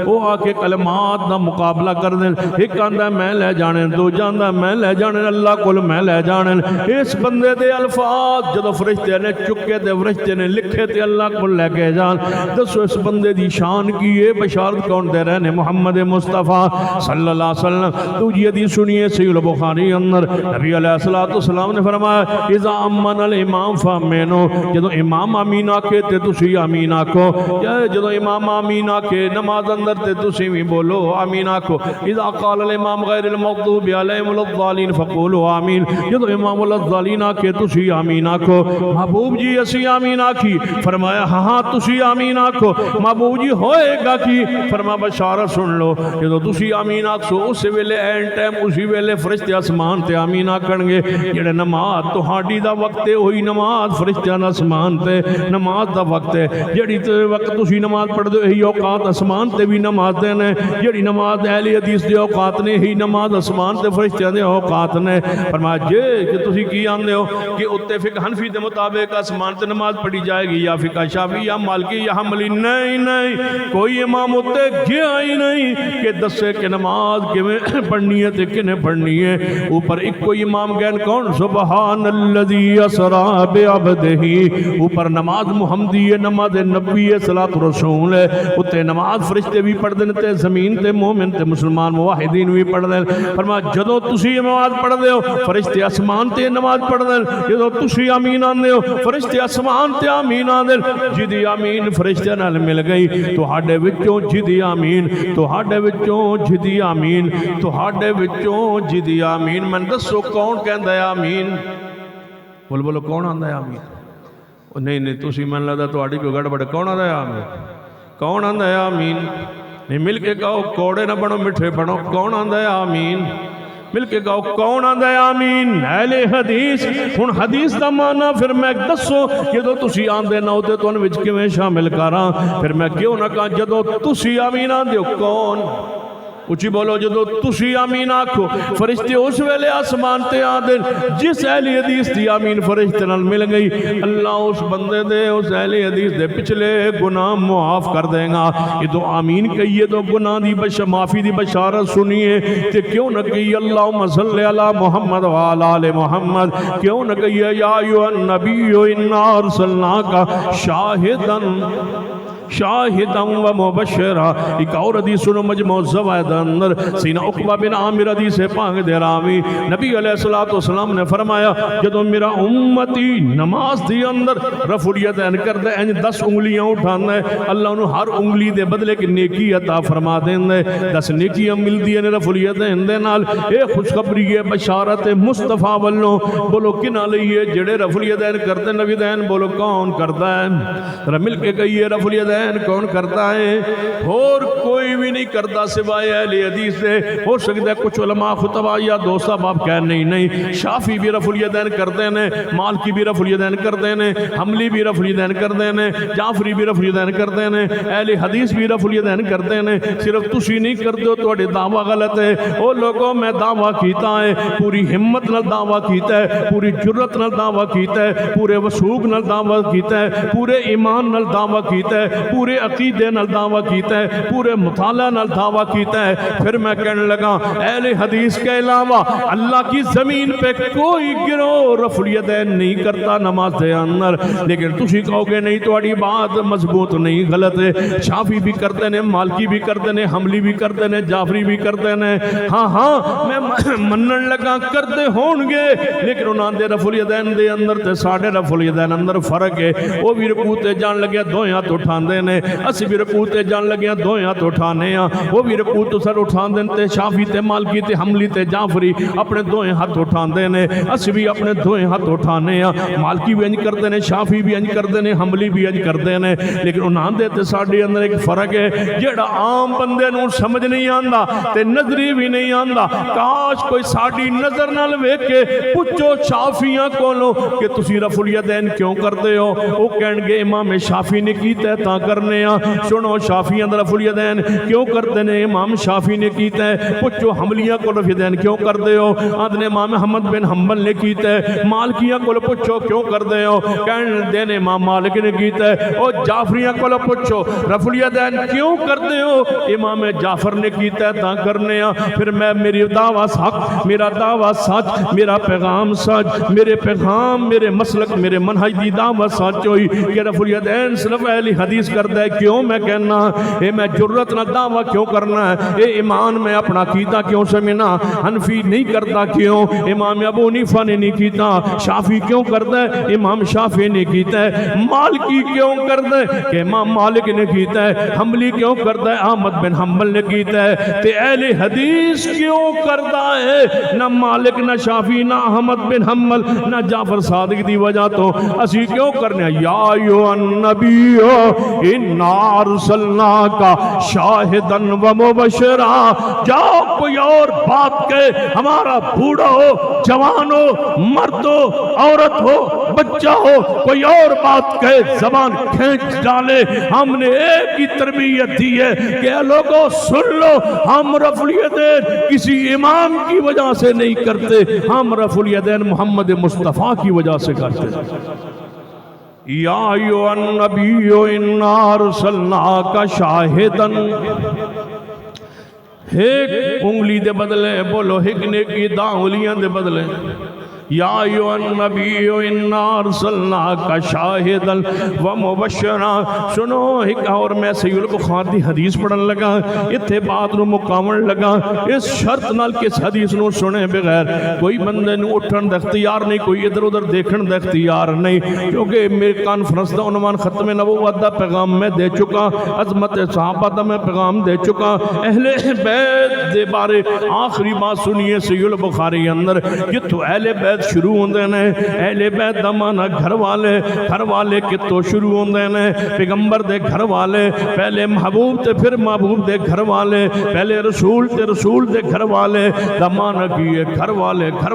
Speaker 1: وہ آ کے کلمات دا مقابلہ کر دیں ایک آندہ میں لے جانے دو جاندہ میں لے جانے اللہ کل میں لے جانے اس بندے دے الفاظ جدو فرشتے نے چکے دے فرشتے نے لکھے تے اللہ کل لے کے جان دسو اس بندے دی شان کی ہے بشارت کون دے رہنے محمد مصطفیٰ صلی اللہ علیہ وسلم تو یہ دی سنیے صحیح البخاری اندر نبی علیہ السلام نے فرمایا اذا امن الامام فامنو جدو امام آمین آکے تے تسی آمین آکو جدو امام آمین آکے نماز اندر تے تسی بھی بولو آمین آکھو اذا قال الامام غیر المغضوب علیہم الضالین فقولوا آمین جدو امام الضالین آکھے تسی آمین آکھو محبوب جی اسی آمین آکھی فرمایا ہاں تسی آمین آکھو محبوب جی ہوئے گا کی فرما بشارت سن لو جدو تسی آمین آکھو اس ویلے این ٹائم اسی ویلے فرشتے آسمان تے آمین آکھن گے جڑے نماز تہاڈی دا وقت ہے وہی نماز فرشتیاں دا آسمان تے نماز دا وقت ہے جڑی وقت تسی نماز پڑھ دو یہی اوقات آسمان تے بھی نماز دے نے جڑی نماز اہل حدیث دے اوقات نے یہی نماز آسمان تے فرشتیاں دے اوقات نے فرمایا جے کہ تسی کی آندے ہو کہ اتے فقہ حنفی دے مطابق آسمان تے نماز پڑھی جائے گی یا فقہ شافعی یا مالکی یا حنبلی نہیں کوئی امام اتے گیا ہی نہیں کہ دسے کہ نماز کیویں پڑھنی ہے تے کنے پڑھنی ہے اوپر ایک کوئی امام گئن کون سبحان الذی اسرا بعبدہ اوپر نماز محمدی ہے نماز نبی ہے صلاۃ رسول ہے اتے نماز فرشتے بھی پڑھ دین تے زمین تے مومن تے مسلمان موحدین بھی پڑھ دین فرمایا جدو تسی نماز پڑھ دے ہو فرشتے آسمان تے نماز پڑھ دین جدو تسی آمین آندے ہو فرشتے آسمان تے آمین آندن جدی آمین فرشتے نال مل گئی تہاڈے وچوں جدی آمین تہاڈے وچوں جدی آمین تہاڈے وچوں جدی آمین من دسو کون کہندا ہے آمین بولو کون آندا ہے آمین نہیں تسی من لگدا تہاڈی کوئی گڑبڑ کون آندا ہے آمین کون آندا ہے آمین نہیں مل کے کہو کوڑے نہ بنو میٹھے بنو کون آندا ہے آمین مل کے کہو کون آندا ہے آمین اہل حدیث ہن حدیث دا معنی پھر میں دسو جدو تسی آندے نہ ہوتے تو ان وچ کیویں شامل کراں پھر میں کیوں نہ کہاں جدو تسی آمین آندے ہو کون اچھی بولو جدو تسی آمین آکھو فرشتے اس ویلے آسمان تے آدن جس اہل حدیث دی آمین فرشتے نال مل گئی اللہ اس بندے دے اس اہل حدیث دے پچھلے گناہ معاف کر دیں گا یہ تو آمین کہیے تو گناہ دی معافی دی بشارت سنیے تے کیوں نہ کہیے اللہم صلی علی محمد وعلی آل محمد کیوں نہ کہیے یا ایھا النبی انا ارسلناک شاہداً و مبشرہ ایک اور حدیث سنو مجموع الزوائد اندر سینہ عقبہ بن عامر حدیث پاک دے راوی نبی علیہ السلام نے فرمایا جدو میرا امتی نماز دی اندر رفع الیدین کر دے ان 10 انگلیاں اٹھانا ہے اللہ انہوں ہر انگلی دے بدلے کی نیکی عطا فرما دیں 10 نیکیاں مل دی رفع الیدین دے نال اے خوشخبری ہے بشارت مصطفیٰ والوں بولو کنا لئیے جڑے رفع الیدین کرتے نبی دین بولو کون کرتا ہے ذرا مل کے کہیے رفع الیدین کون کرتا ہے اور کوئی بھی نہیں کرتا سوائے اہل حدیث سے ہو سکتا ہے کچھ علماء خطبہ یا دوست صاحب کہیں نہیں شافعی بھی رفع الیدین کرتے ہیں مالکی بھی رفع الیدین کرتے ہیں حنبلی بھی رفع الیدین کرتے ہیں جعفری بھی رفع الیدین کرتے ہیں اہل حدیث بھی رفع الیدین کرتے ہیں صرف تسی نہیں کرتے ہو تواڈے دعویٰ غلط ہے او لوگوں میں دعویٰ کیتا ہے پوری ہمت نال دعویٰ کیتا ہے پوری جرت نال دعویٰ کیتا ہے پورے وثوق نال دعویٰ کیتا ہے پورے ایمان نال دعویٰ کیتا ہے پورے عقیدے نال دعویٰ کیتا ہے پورے مطالعہ نال دعویٰ کیتا ہے پھر میں کہنے لگا اہل حدیث کے علاوہ اللہ کی زمین پہ کوئی گروہ رفع الیدین نہیں کرتا نماز دے اندر لیکن تسی کہو گے نہیں تواڈی بات مضبوط نہیں غلط ہے شافعی بھی کرتے ہیں مالکی بھی کرتے ہیں حنبلی بھی کرتے ہیں جعفری بھی کرتے ہیں ہاں میں منن لگا کرتے ہون گے لیکن انہاں دے رفع الیدین دے اندر تے ساڈے رفع الیدین اندر فرق ہے وہ بھی رکوع تے جان لگے دو ہاتھ اٹھاندے نے اسی بھی رکوع تے جان لگے دو ہاتھ اٹھانے ہیں وہ بھی رکوع تو سر اٹھاندے تے شافعی تے مالکی تے حنبلی تے جعفری اپنے دو ہاتھ اٹھاندے نے اسی بھی اپنے دو ہاتھ اٹھانے ہیں مالکی بھی انج کردے نے شافعی بھی انج کردے نے حنبلی بھی انج کردے نے لیکن انہاں دے تے ساڈے اندر ایک فرق ہے جڑا عام بندے نوں سمجھ نہیں آندا تے نظری بھی نہیں آندا کاش کوئی ساڈی نظر نال ویکھ کے پوچھو شافعیاں کولوں کہ تسی رفع الیدین کیوں کردے ہو او کہن گے امام شافعی نے کیتا ہے تاں کرنے ہاں سنو شافعی اندر رفع الیدین کیوں کردے نے امام شافعی نے کیتا ہے پوچھو حنبلیاں کو رفع الیدین کیوں کردے ہو آدھنے امام احمد بن حنبل نے کیتا ہے مالکیاں کو پوچھو کیوں کردے ہو کہن دے نے امام مالک نے کیتا ہے او جعفریاں کو پوچھو رفع الیدین کیوں کردے ہو امام جعفر نے کیتا ہے تاں کرنے ہاں پھر میں میری دعویٰ حق میرا دعویٰ سچ میرا پیغام سچ میرے پیغام میرے مسلک میرے منہج دی دعویٰ سچ ہوئی کہ رفع الیدین صرف اہل حدیث کرتا ہے کیوں میں کہنا اے میں جرت نہ دعویٰ کیوں کرنا ہے اے ایمان میں اپنا کیتا کیوں سمجھنا، حنفی نہیں کرتا کیوں، امام ابو حنیفہ نے نہیں کیتا، شافی کیوں کرتا ہے، امام شافی نے کیتا ہے، مالکی کیوں کرتا ہے کہ امام مالک نے کیتا ہے، حنبلی کیوں کرتا ہے احمد بن حنبل نے کیتا ہے، تے اہل حدیث کیوں کرتا ہے، نہ مالک نہ شافی نہ احمد بن حنبل نہ جعفر صادق دی وجہ تو اسی کیوں کرنے ہیں۔ یا ایھا النبی انا ارسلناک شاہدا و مبشرا، جاؤ کوئی اور بات کہے، ہمارا بوڑھا ہو جوان ہو مرد ہو عورت ہو بچہ ہو کوئی اور بات کہے زبان کھینچ ڈالے، ہم نے ایک ہی تربیت دی ہے کہ اے لوگوں سن لو، ہم رفع الیدین کسی امام کی وجہ سے نہیں کرتے، ہم رفع الیدین محمد مصطفیٰ کی وجہ سے کرتے ہیں۔ یا ایھا النبی انا ارسلناک شاہدا، ایک انگلی دے بدلے بولو ایک نیکی 10 انگلیاں دے بدلے۔ یا ایھا النبی انا ارسلناک شاہدا و مبشرا، سنو ایک اور میں صحیح البخاری دی حدیث پڑھن لگا، اتھے بات نو مکاون لگا، اس شرط نال کہ اس حدیث نو سنے بغیر کوئی بندے نو اٹھن دا اختیار نہیں، کوئی ادھر ادھر دیکھن دا اختیار نہیں، کیونکہ میرے کانفرنس دا عنوان ختم نبوت دا پیغام میں دے چکا، عظمت صحابہ دا میں پیغام دے چکا، اہل بیت دے بارے آخری بات سنیے صحیح البخاری اندر، جتھوں اہل بیت شروع ہوندے نے، اہل بیت دا معنی گھر والے کتوں شروع ہوندے نے، پیغمبر دے گھر والے، پہلے محبوب تے پھر محبوب دے گھر والے، پہلے رسول تے رسول دے گھر والے، دا معنی کی ہے گھر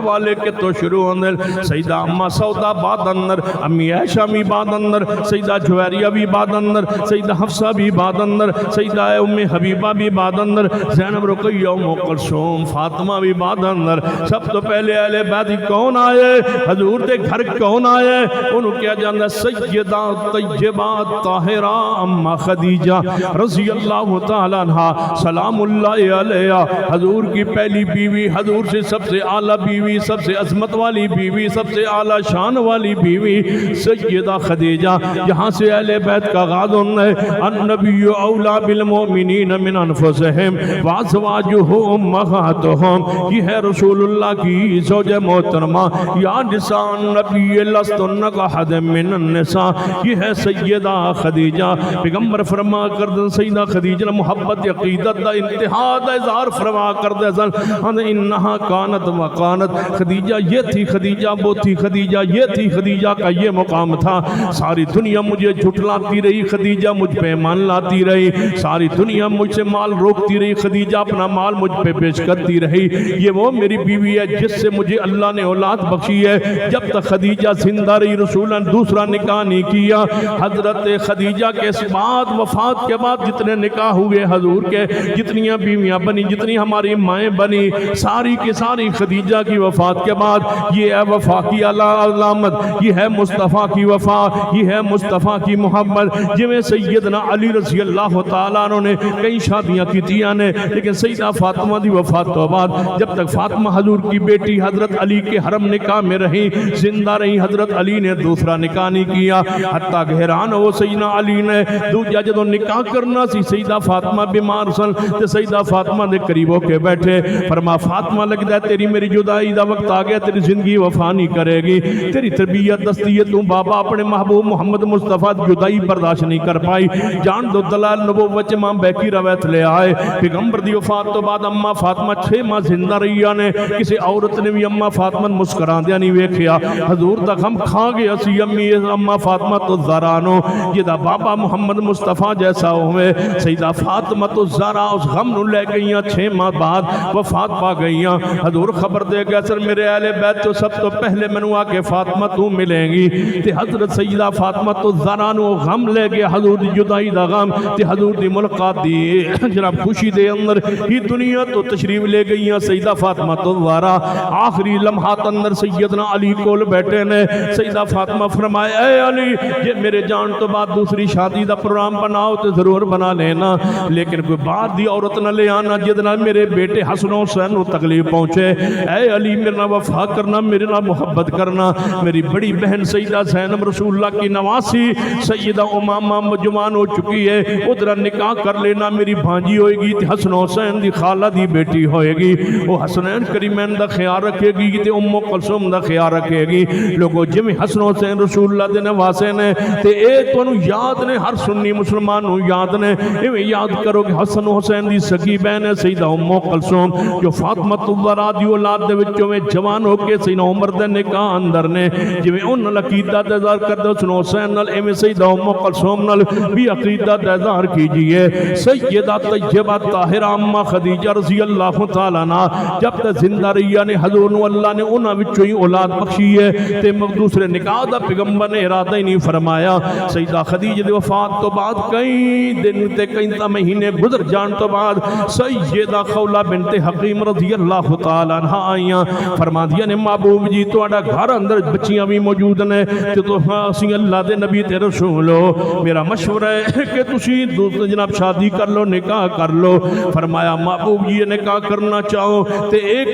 Speaker 1: والے کتوں شروع ہوندے، سیدہ اما سودا بعد اندر، امی عائشہ بھی بعد اندر، سیدہ جویریہ بھی بعد اندر، سیدہ حفصہ بھی بعد اندر، سیدہ ام حبیبہ بھی بعد اندر، زینب رقیہ ام کلثوم فاطمہ بھی بعد اندر، سب تو پہلے اہل بیت کون آئے، حضور دے گھر کون آئے، انہوں کیا جاندہ سیدہ طیبہ طاہرہ اما خدیجہ رضی اللہ تعالیٰ عنہ سلام اللہ علیہ، حضور کی پہلی بیوی، حضور سے سب سے اعلیٰ بیوی، سب سے عظمت والی بیوی، سب سے اعلیٰ شان والی بیوی سیدہ خدیجہ، یہاں سے اہل بیت کا آغاز ہونا ہے۔ النبی اولیٰ بالمؤمنین من انفسہم وازواجہ امہاتہم، یہ ہے رسول اللہ کی زوج محترمہ، یا نساء النبی لستن کاحد من النساء، یہ ہے سیدہ خدیجہ، پیغمبر فرما کردن سیدہ خدیجہ محبت عقیدت دا انتہا دا اظہار فرما کردے سن، انہا کانت وکانت، خدیجہ یہ تھی، خدیجہ وہ تھی، خدیجہ یہ تھی، خدیجہ کا یہ مقام تھا، ساری دنیا مجھے جھٹلاتی رہی، خدیجہ مجھ پہ ایمان لاتی رہی، ساری دنیا مجھ سے مال روکتی رہی، خدیجہ اپنا مال مجھ پہ پیش کرتی رہی، یہ وہ میری بیوی ہے جس سے مجھے اللہ نے اولاد بخشی ہے۔ جب تک خدیجہ زندہ رہی رسول نے دوسرا نکاح نہیں کیا، حضرت خدیجہ کے بعد وفات کے بعد جتنے نکاح ہوئے حضور کے، جتنیاں بیویاں بنی، جتنی ہماری مائیں بنی، ساری کی ساری خدیجہ کی وفات کے بعد، یہ ہے وفا کی علامت، یہ ہے مصطفیٰ کی وفا، یہ ہے مصطفیٰ کی محبت، جویں سیدنا علی رضی اللہ تعالیٰ عنہ نے کئی شادیاں کی تیاں نے، لیکن سیدہ فاطمہ دی وفات تو بعد جب تک فاطمہ حضور کی بیٹی حضرت علی کے حرم نکاح میں رہی، زندہ رہی، حضرت علی نے دوسرا نکاح نہیں کیا، حتیٰ کہ حیران ہو سیدنا علی نے دوجا جدوں نکاح کرنا سی، سیدہ فاطمہ بیمار سن تے سیدہ فاطمہ دے قریب ہو کے بیٹھے، فرما فاطمہ لگدا ہے تیری میری جدائی دا وقت آ گیا، تیری زندگی وفا نہیں کرے گی، تیری تربیت دستی ہے، تو بابا اپنے محبوب محمد مصطفیٰ جدائی برداشت نہیں کر پائی، جان دو دلال نبوت امام بیکی روایت لے آئے، پیغمبر دی وفات تو بعد اما فاطمہ 6 ماہ زندہ رہی نے، کسی عورت نے بھی اما فاطمہ مسکران دیا نہیں ویکھیا، حضور دا غم کھا گیا سی امی اما فاطمہ تو زہرانو، جدا بابا محمد مصطفیٰ جیسا ہوئے، سیدہ فاطمہ تو زہرا اس غم نو لے گئیاں، 6 ماہ بعد وفات پا گئیاں، حضور خبر دے گیا سر میرے اہل بیت تو سب تو پہلے منو آکے فاطمہ تو ملیں گی، تے حضرت سیدہ فاطمہ تو زہرانو غم لے گیا، حضور دی جدائی دا غم، تے حضور دی ملاقات دی جناب خوشی دے اندر ہی دنیا تو تشریف لے گئیاں، سیدہ فاطمہ تو زہرا آخری لمحات اندر سیدنا علی کول بیٹھے نے. سیدہ فاطمہ فرمایا اے علی جے میرے جان تو بعد دوسری شادی دا پروگرام بناؤ تو ضرور بنا لینا, لیکن کوئی باہر دی عورت نہ لے آنا جس نال میرے بیٹے حسن و حسین کو تکلیف پہنچے. اے علی میرے نال وفا کرنا, میرے نال محبت کرنا. میری بڑی بہن سیدہ زینب رسول اللہ کی نواسی سیدہ امامہ جوان ہو چکی ہے, ادھر نکاح کر لینا, میری بھانجی ہوئے گی تے حسن و حسین دی خالہ دی بیٹی ہوئے گی, وہ حسنین کریمین دا خیال رکھے گی تے ام کلثوم دا خیال رکھے گی. لوگوں جمیں حسن و حسین رسول اللہ دے نواسے نے تے اے تو یاد نے, ہر سنی مسلمان نو یاد نے. ایویں یاد کرو کہ حسن و حسین دی سکی بہن ہے سیدہ ام کلثوم جو فاطمہ الزہرا دی اولاد دے وچوں میں جوان ہو کے سیدہ عمر دے نکاح اندر نے. جویں ان عقیدہ تے اظہار کردے حسن و حسین نال, ایویں سیدہ ام کلثوم نال بھی عقیدہ تے اظہار کیجئے. سیدہ طیبہ طاہرہ اماں خدیجہ رضی اللہ تعالیٰ عنہ جب تک زندہ رہی نے حضور نو اللہ نے انہاں وچوں ہی اولاد بخشی ہے تے دوسرے نکاح دا پیغمبر نے ارادہ ہی نہیں فرمایا. سیدہ خدیجہ دی وفات تو بعد کئی دن تے کئی مہینے گزر جان تو بعد سیدہ خولہ بنت حکیم رضی اللہ تعالیٰ عنہ آئیاں. فرماندیاں نے محبوب جی تہاڈا گھر اندر بچیاں بھی موجود نے تے تسی اللہ دے نبی تے رسول ہو, میرا مشورہ ہے کہ تسی جناب شادی کر لو, نکاح کر لو. فرمایا محبوب جی نکاح کرنا چاہو تے ایک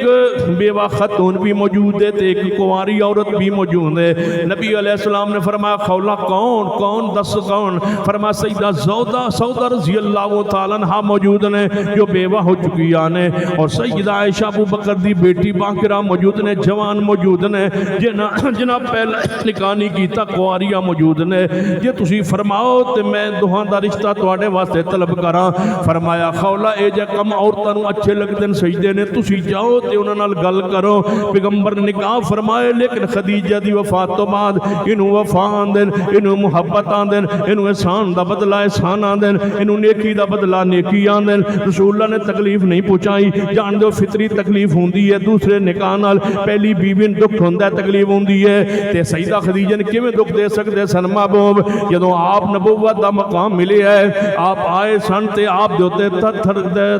Speaker 1: بیوہ خاتون بھی موجود ہے تے ایک کنواری عورت بھی موجود ہے. نبی علیہ السلام نے فرمایا خولہ کون دس کون؟ فرمایا سیدہ سودہ رضی اللہ تعالیٰ عنہ موجود نے جو بیوہ ہو چکی آنے, اور سیدہ عائشہ ابو بکر دی بیٹی باقرہ موجود نے, جوان موجود نے, جناب پہلا نکاح نہیں کیتا کنواریاں موجود نے. جے تسی فرماؤ تے میں دوہاں دا رشتہ تواڈے واسطے طلب کراں. فرمایا خولہ اے جے کم عورتاں نوں اچھے لگدے نے سجدے نے, تسی جاؤ تے انہاں نال گل کرو. پیغمبر نے نکاح فرمائے, لیکن خدیجہ دی وفات تو بعد انہوں وفا آندن, انہوں محبت آندن, انہوں احسان دا بدلہ احسان آندن, انہوں نیکی دا بدلہ نیکی آندن. رسول اللہ نے تکلیف نہیں پہنچائی, جان دو فطری تکلیف ہوندی ہے, دوسرے نکاح نال پہلی بیوی نوں دکھ ہوندا ہے, تکلیف ہوندی ہے. تے سیدہ خدیجہ نے کیویں دکھ دے سکدے سن محبوب جدوں آپ نبوت دا مقام ملے ہے, آپ آئے سن تے آپ دے اوتے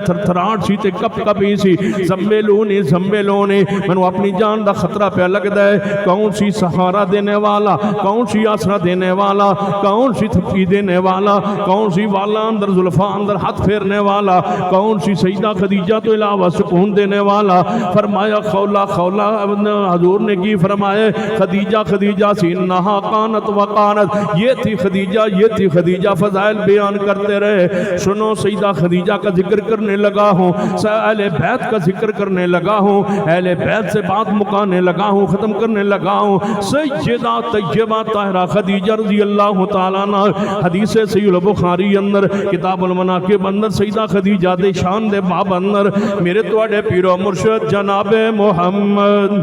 Speaker 1: تھرتھراہٹ سی تے کپ کپی سی. زمبلونی مینوں اپنی جان دا خطرہ پہ لگدا ہے, کون سی سہارا دینے والا, کون سی آسرا دینے والا, کون سی تھپی دینے والا, کون سی والا اندر زلفاں اندر ہاتھ پھیرنے والا, کون سی سیدہ خدیجہ تو علاوہ سکون دینے والا. فرمایا خولہ حضور نے کی فرمائے خدیجہ سی انہا کانت وقانت, یہ تھی خدیجہ فضائل بیان کرتے رہے. سنو سیدہ خدیجہ کا ذکر کرنے لگا ہوں, اہل بیت کا ذکر کرنے لگا ہوں, اہل بیت سے بات مکانے لگا ہوں, ختم کرنے لگا ہوں. سیدہ طیبہ طاہرہ خدیجہ رضی اللہ تعالیٰ عنہ, حدیث صحیح البخاری اندر کتاب المناقب اندر سیدہ خدیجہ دے شان دے باب اندر میرے تواڈے پیرو مرشد جناب محمد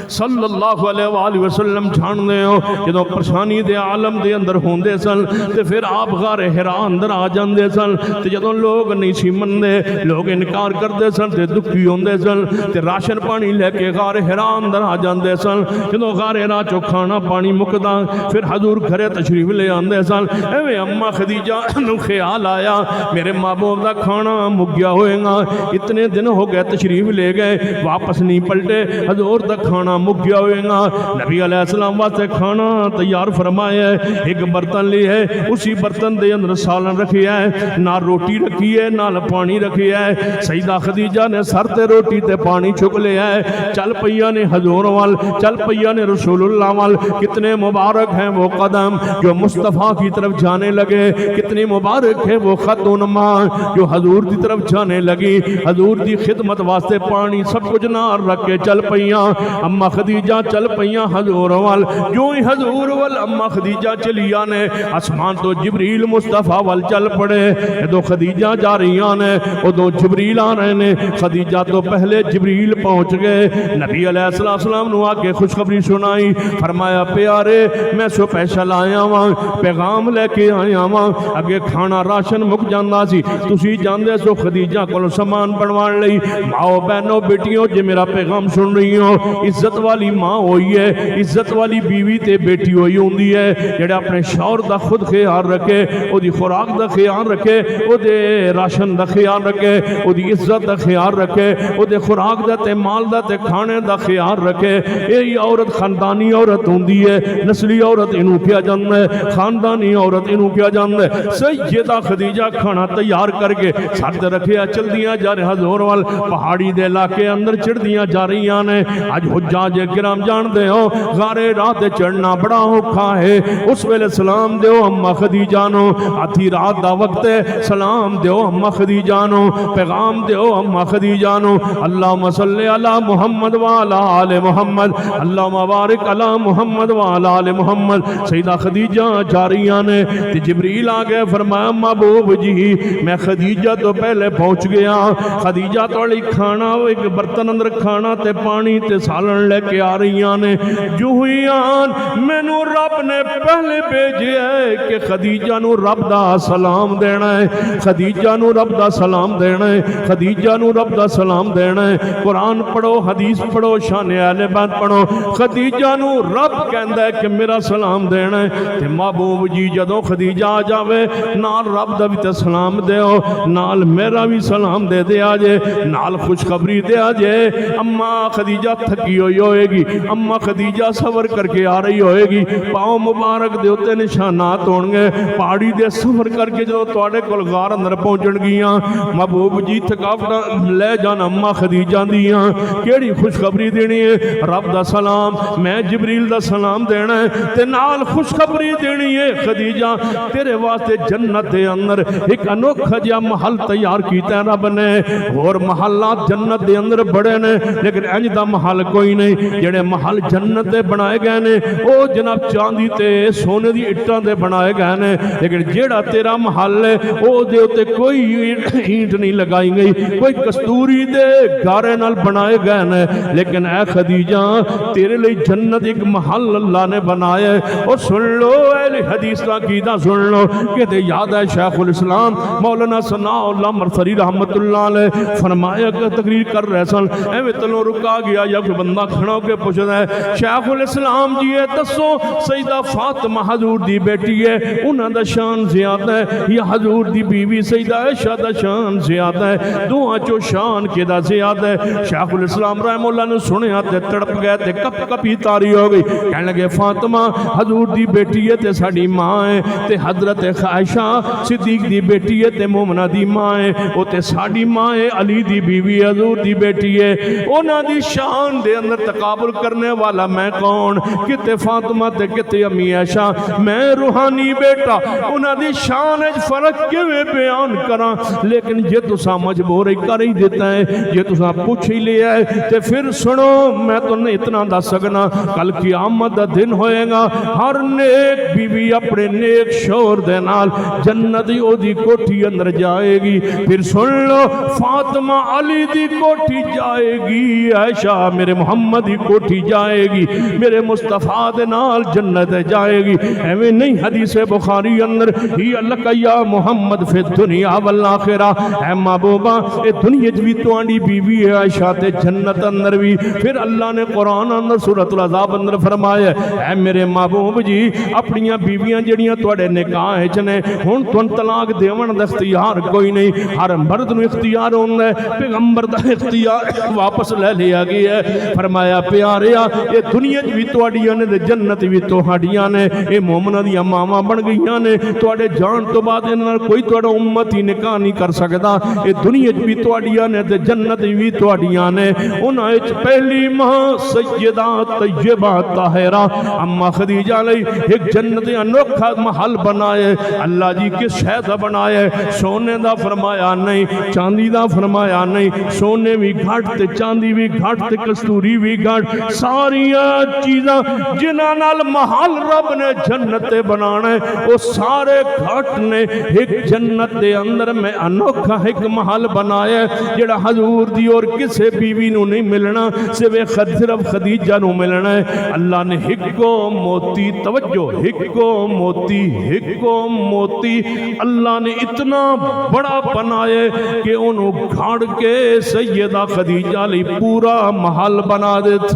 Speaker 1: صلی اللہ علیہ وآلہ وسلم جان دے ہو جدوں پریشانی دے عالم دے اندر ہوندے سن تے پھر آپ غار حرا اندر آ جاندے سن تے جدوں لوگ نہیں سی مندے, لوگ انکار کردے سن تے دکھی ہوندے سن تے راشن پانی لے کے غار حرا اندر آ جاندے سن. جدوں غار حرا چوں کھانا پانی مکدا پھر حضور گھرے تشریف لے آندے سن. ایویں اماں خدیجہ نوں خیال آیا میرے محبوب دا کھانا مک گیا ہوئے گا, اتنے دن ہو گئے تشریف لے گئے واپس نہیں پلٹے, حضور دا کھانا مک گیا ہوئے گا. نبی علیہ السلام واسطے کھانا تیار فرمایا ہے, ایک برتن لی ہے, اسی برتن دے اندر سالن رکھی ہے, نہ روٹی رکھی ہے نہ پانی رکھی ہے. سیدہ خدیجہ نے سر تے روٹی تے پانی چک لیا ہے, چل پیا نے حضور وال, چل پیا نے رسول اللہ وال. کتنے مبارک ہیں وہ قدم جو مصطفیٰ کی طرف جانے لگے, کتنی مبارک ہے وہ خاتون ماں جو حضور کی طرف جانے لگی, حضور دی خدمت واسطے پانی سب کچھ نال رکھ کے چل پیا. اماں خدیجہ چل پئیاں حضور وال, جو ہی حضور وال اماں خدیجہ چلیا نے آسمان تو جبریل مصطفیٰ وال چل پڑے. ادو خدیجہ جا رہیاں نے ادو جبریل آ رہے نے, خدیجہ تو پہلے جبریل پہنچ گئے. نبی علیہ السلام نے آ کے خوشخبری سنائی, فرمایا پیارے میں سپیشل آیا ہاں, پیغام لے کے آیا ہاں. اگے کھانا راشن مک جاندا سی, تسی جاندے سو خدیجہ کول سامان بنوان لئی. ماؤ بہنوں بیٹیوں جے میرا پیغام سن رہی ہو, عزت والی ماں ہوئی ہے, عزت والی بیوی تے بیٹی ہوئی ہوندی ہے جڑے اپنے شوہر دا خود خیال رکھے, او دی خوراک دا خیال رکھے, او دے راشن دا خیال رکھے, او دی عزت دا خیال رکھے, او دے خوراک دا تے مال دا تے کھانے کھانے دا خیال رکھے. یہی عورت خاندانی عورت ہوندی ہے, نسلی عورت انہوں کیا جاندہ ہے, خاندانی عورت انہوں کیا جاندہ ہے. سیدہ خدیجہ کھانا تیار کر کے ساتھ رکھے چل دیاں جا رہے حضور وال پہاڑی دے علاقے اندر چڑھ دیاں جا رہی آنے. آج حجاج کرام جان دے ہو غارے رات چڑھنا بڑا اوکھا ہے. اس ویلے سلام دیو اماں خدیجہ نو, آدھی رات دا وقت ہے, سلام دیو اماں خدیجہ نو, پیغام دیو اماں خدیجہ نو. اللہم صلی علی محمد وعلا آل محمد, اللہم بارک علی محمد وعلا آل محمد. سیدہ خدیجہ جا رہی آنے تے جبریل آگئے فرمایا محبوب جی میں خدیجہ تو پہلے پہنچ گیا. خدیجہ توڑی کھانا ایک برتن اندر کھانا تے پانی تے سالن لے کے آ رہی آنے. جو ہوئی آن میں نو رب نے پہلے بھیجے ہے کہ خدیجہ نو رب دا سلام دینا ہے, خدیجہ نو رب دا سلام دینا ہے, خدیجہ نو رب دا سلام دینا ہے. قرآن پڑھو, حدیث پڑھو, شان اہل بیت پڑھو. خدیجہ نو رب کہندا ہے کہ میرا سلام دینا ہے. تے محبوب جی جدوں خدیجہ آ جاوے نال رب دا بھی تے سلام دیو, نال میرا بھی سلام دے دے آجے, نال خوشخبری دے آجے. اماں خدیجہ تھکی ہوئے گی, اماں خدیجہ سفر کر کے آ رہی ہوئے گی, پاؤں مبارک دے ہوتے نشانات ہونگے, پہاڑی دے سفر کر کے جو توڑے کل غار اندر پہنچن گیاں. محبوب جی تھکاوٹ لے جان اماں خدیجہ دیاں, کیڑی خوشخبری دینی ہے, رب دا سلام, میں جبریل دا سلام دینا ہے, تے نال خوشخبری دینی ہے خدیجہ تیرے واسطے جنت دے اندر ایک انوکھا جا محل تیار کیتا ہے رب نے. اور محلات جنت دے اندر بڑے نے لیکن انج دا محل کوئی نہیں. جڑے محل جنت دے بنائے گئے نے او جناب چاندی تے سونے دی اٹھاں دے بنائے گئے نے, لیکن جیڑا تیرا محل ہے او دے ہوتے کوئی اینٹ نہیں لگائی گئی, کوئی کستوری دے گارے نال بنائے گئے نے. لیکن اے خدیجہ تیرے لئے جنت ایک محل اللہ نے بنایا ہے. اور سن لو اہل حدیث کا عقیدہ سن لو, کہتے یاد ہے شیخ الاسلام مولانا ثناء اللہ مرسری رحمت اللہ علیہ فرمایا کہ تقریر کر رہے سن, ایویں تلوں رکا گیا یا کوئی بندہ کھڑا ہو کے پوچھتا ہے شیخ الاسلام جی ہے دسو سیدہ فاطمہ حضور دی بیٹی ہے انہاں دا شان زیادہ ہے یا حضور دی بیوی سیدہ عائشہ دا شان زیادہ ہے, دوہاں چو شان کے دا زیادہ ہے. شیخ الاسلام رحمہ اللہ نے سنیا تے تڑپ گئے تے کپ کپی تاری ہو گئی, کہنے لگے فاطمہ حضور دی بیٹی ہے تے ساڑی ماں ہے, تے حضرت عائشہ صدیق دی بیٹی ہے تے مومنہ دی ماں ہے, او تے ساڑی ماں ہے علی دی بیوی حضور دی بیٹی ہے. اونا دی شان دے اندر تقابل کرنے والا میں کون, کتے فاطمہ تے کتے امی عائشہ, میں روحانی بیٹا. اونا دی شان ہے فرق کیویں بیان کراں, لیکن جے تسا مجبور کر ہی دیتا ہے, جے تسا پوچھ ہی لیا ہے تے پھر سنو میں تو نہیں اتنا دس سکنا. کل قیامت دا دن ہوئے گا, ہر نیک بیوی اپنے نیک شور دے نال جنت دی او دی کوٹھی اندر جائے گی. پھر سن لو فاطمہ علی دی کوٹھی جائے گی, عائشہ میرے محمد دی کوٹھی جائے گی, میرے مصطفیٰ دے نال جنت جائے گی. ایویں نہیں حدیث بخاری اندر ہی اللہ یا محمد فی دنیا والآخرہ, اے محبوبہ اے دنیا بھی تو آنڈی بیوی ہے عائشہ تے جنت اندر بھی. پھر اللہ نے قرآن اندر سورۃ العذاب اندر فرمایا اے میرے محبوب جی اپنیاں بیویاں جڑیاں توڑے نکاح نے ہن تن طلاق دیون دا اختیار کوئی نہیں, ہر مرد نو اختیار ہوندا ہے, پیغمبر دا اختیار واپس لے لیا گیا ہے. فرمایا پیاریا اے دنیا بھی تواڈیاں نے تے جنت بھی تہاڈیاں نے, اے مومناں دی ماواں بن گئیاں نے, تواڈے جان تو بعد انہاں نال کوئی تواڈا امتی نکاح نہیں کر سکدا. اے دنیا بھی تواڈیاں نے تے جنت بھی تواڈیاں نے. انہاں وچ پہلی ماں سیدہ طیبہ طاہرہ اماں خدیجہ علیہ ایک جنت انوکھا محل بنایا. اللہ جی کس شے دا بنایا ہے, سونے دا فرمایا نہیں, چاندی دا فرمایا نہیں, سونے بھی گھٹ تے چاندی بھی گھٹ تے کستوری بھی گھٹ, ساریاں چیزاں جنہاں نال محل رب نے جنت بنانا ہے وہ سارے گھٹ نے. ایک جنت دے اندر میں انوکھا ایک محل بنایا ہے جڑا حضور دی اور کسے بیوی نو نہیں ملنا, صرف خدیجہ نو ملنا ہے. اللہ نے ہکو موتی, توجہ ہکو موتی اللہ نے اتنا بڑا بنائے کہ انہوں گھاڑ کے سیدہ خدیجہ لی پورا محل بنا دیتا.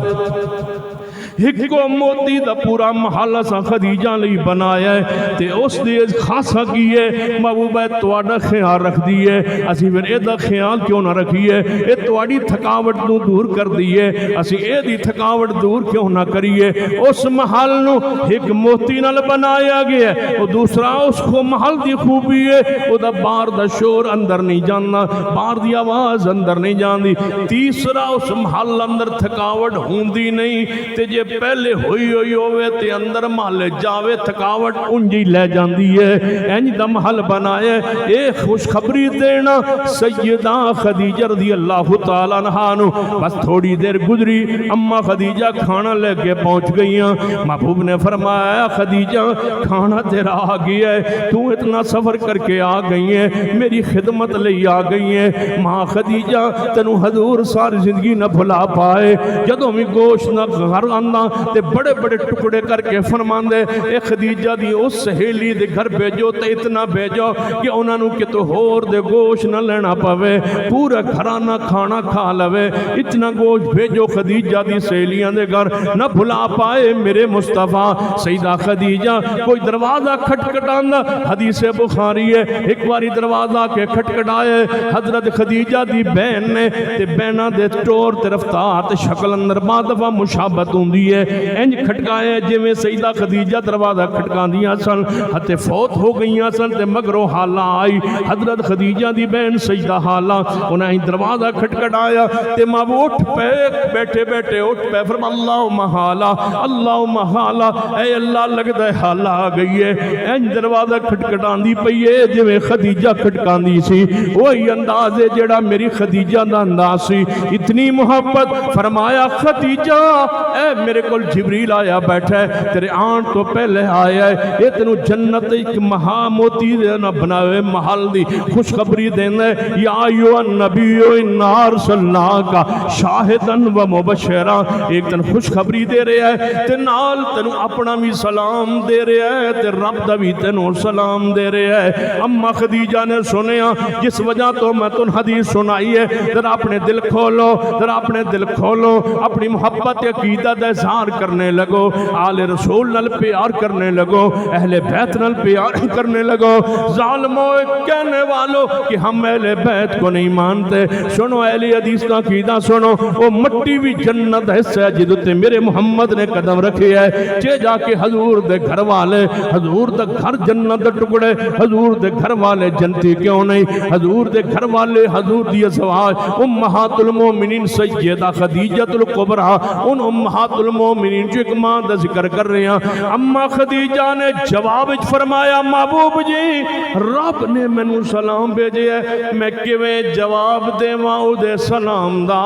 Speaker 1: ایک کو موتی دا پورا محل اساں خدیجہ لئی بنایا ہے تے اس دے خاصا کیے محبوبہ تواڈا خیال رکھ دیے اسی پھر اے دا خیال کیوں نہ رکھیے اے تواڈی تھکاوٹ نو دور کر دیے اسی اے دی تھکاوٹ دور کیوں نہ کریے اس محل نو ایک موتی نال بنایا گیا ہے اور دوسرا اس کو محل دی خوبی ہے او دا بار دا شور اندر نہیں جاننا بار دی آواز اندر نہیں جاندی تیسرا اس محل اندر تھکاوٹ ہوندی نہیں تے جے پہلے ہوئی ہوئے تے اندر محل جاوے تھکاوٹ انجی لے جاندی ہے اینج دا محل بنایا اے خوشخبری دینا سیدہ خدیجہ رضی اللہ تعالیٰ عنہ نو بس تھوڑی دیر گزری اما خدیجہ کھانا لے کے پہنچ گئیاں محبوب نے فرمایا خدیجہ کھانا تیرا آ گیا ہے تو اتنا سفر کر کے آ گئی ہے میری خدمت لئی آ گئی ہے ماں خدیجہ تنو حضور ساری زندگی نہ بھلا پائے جدوں بھی گوشت نہ گھر آنا تے بڑے بڑے ٹکڑے کر کے فرماندے اے خدیجہ دی اس سہیلی دے گھر بھیجو تے اتنا بھیجو کہ انہاں نو کتوں ہور دے گوشت نہ لینا پوے پورا گھرانہ کھانا کھا لوے اتنا گوشت بھیجو خدیجہ دی سہیلیاں دے گھر نہ بھلا پائے میرے مصطفیٰ سیدہ خدیجہ کوئی دروازہ کھٹکھٹاندا حدیث بخاری ہے ایک باری دروازہ کے کھٹکھٹائے حضرت خدیجہ دی بہن نے تے بہناں دے ٹور تے رفتار تے شکل اندر بعد دفعہ مشابہت ہوندی ہے انج کھٹکائے جویں سیدہ خدیجہ دروازہ کھٹکاندیاں سن ہتے فوت ہو گئیاں سن تے مگروں حالہ آئی حضرت خدیجہ دی بہن سیدہ حالہ انہیں دروازہ کھٹکھٹایا تے ماں اٹھ پہ بیٹھے بیٹھے اٹھ پہ فرما اللہم حالہ اے اللہ لگتا ہے حالہ آ گئی ہے این دروازہ کھٹکھٹان دی پئی ہے جویں خدیجہ کھٹکان دی سی وہی انداز ہے جڑا میری خدیجہ دا انداز سی اتنی محبت فرمایا خدیجہ اے میرے کول جبریل آیا بیٹھا ہے تیرے آن تو پہلے آیا ہے یہ تینو جنت ایک مہا موتی دینا بناوے محل دی خوشخبری دینا ہے یا ایوہ النبی انا ارسلناک شاہدن و مبشرا ایک تن خوشخبری دے رہے ہے تے نال تینو اپنا بھی سلام دے رہے ہے تے رب دا بھی تینو سلام دے رہے ہے اما خدیجہ نے سنیا جس وجہ تو میں تن حدیث سنائی ہے ذرا اپنے دل کھولو ذرا اپنے دل کھولو اپنی محبت عقیدت اظہار کرنے لگو آل رسول نال پیار کرنے لگو اہل بیت نال پیار کرنے لگو ظالموں کہنے والوں کہ ہم اہل بیت کو نہیں مانتے سنو اہل حدیث کا عقیدہ سنو وہ مٹی بھی جنت حصہ ہے جدتے میرے محمد نے قدم رکھے ہے چے جا کے حضور دے گھر والے حضور دے گھر جنت دے ٹکڑے حضور دے گھر والے جنتی کیوں نہیں حضور دے گھر والے حضور دی ازواج امہات المومنین سیدہ خدیجہ الکبریٰ ان امہات المومنین جو ایک ماں دا ذکر کر رہے ہیں اما خدیجہ نے جواب فرمایا محبوب جی رب نے مینوں سلام بھیجے ہے میں کیویں جواب دیواں او دے سلام دا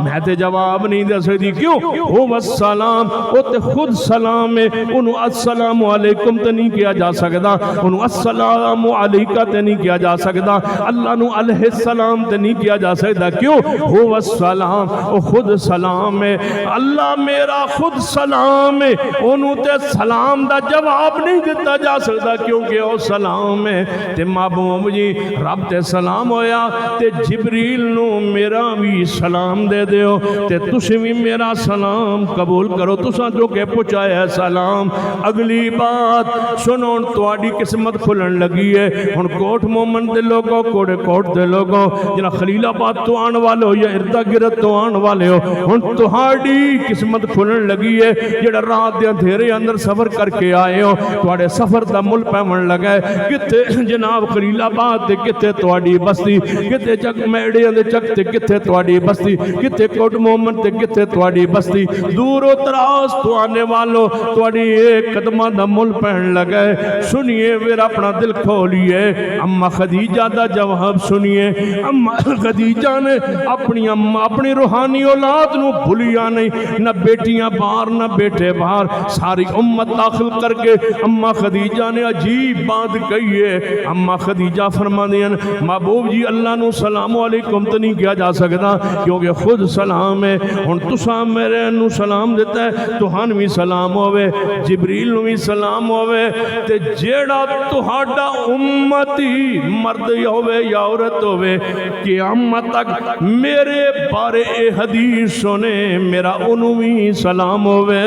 Speaker 1: میں تے جواب نہیں دے سکتی کیوں ہو السلام او تے خود سلام ہے انہوں السلام علیکم تے نہیں کیا جا سکتا انہوں السلام علیکہ تے نہیں کیا جا سکتا اللہ نو علیہ السلام تے نہیں کیا جا سکتا کیوں ہو السلام او خود سلام ہے اللہ میرا خود سلام ہے انہوں تے سلام دا جواب نہیں دیتا جا سکتا کیونکہ او سلام ہے تے محبوب جی رب تے سلام ہویا تے جبریل نو میرا بھی سلام دے دیو تے تسی بھی میرا سلام قبول کرو تساں جو کہ پہنچایا ہے سلام اگلی بات سنو تواڈی قسمت کھلن لگی ہے ہن کوٹ مومن دے لوگوں کوڑے کوٹ دے لوگوں جنہاں خلیل آباد تو آن والے ہو یا اردا گرد تو آن والے ہو ہن تہاڈی قسمت کھلن لگی ہے جڑا رات دے اندھیرے اندر سفر کر کے آئے ہو تواڈے سفر دا مل پیون لگا ہے کتے جناب خلیل آباد تے کتے تواڈی بستی کتے چک میڑے دے چک تے کتے تواڈی بستی کتے کوٹ مومن تے کتے تواڈی بستی دور و دراز تو آنے والوں تواڈی ایک قدمہ دا مل پہن لگا ہے سنیے پھر اپنا دل کھولیے اما خدیجہ دا جواب سنیے اما خدیجہ نے اپنی روحانی اولاد نو بھولیا نہیں نہ بیٹیاں باہر نہ بیٹے باہر ساری امت داخل کر کے اما خدیجہ نے عجیب بات کہی ہے اما خدیجہ فرما دیں محبوب جی اللہ نو سلام علیکم تو نہیں کیا جا سکتا کیونکہ خود سلام ہے ہن تساں میرے نو سلام دیتا ہے تہان بھی سلام ہوئے جبریل نو بھی سلام ہوئے تے جیڑا تہاڈا امتی مرد ہوئے یا عورت ہوئے قیامت تک میرے بارے اے حدیث سنے میرا انہوں بھی سلام سلام ہوئے،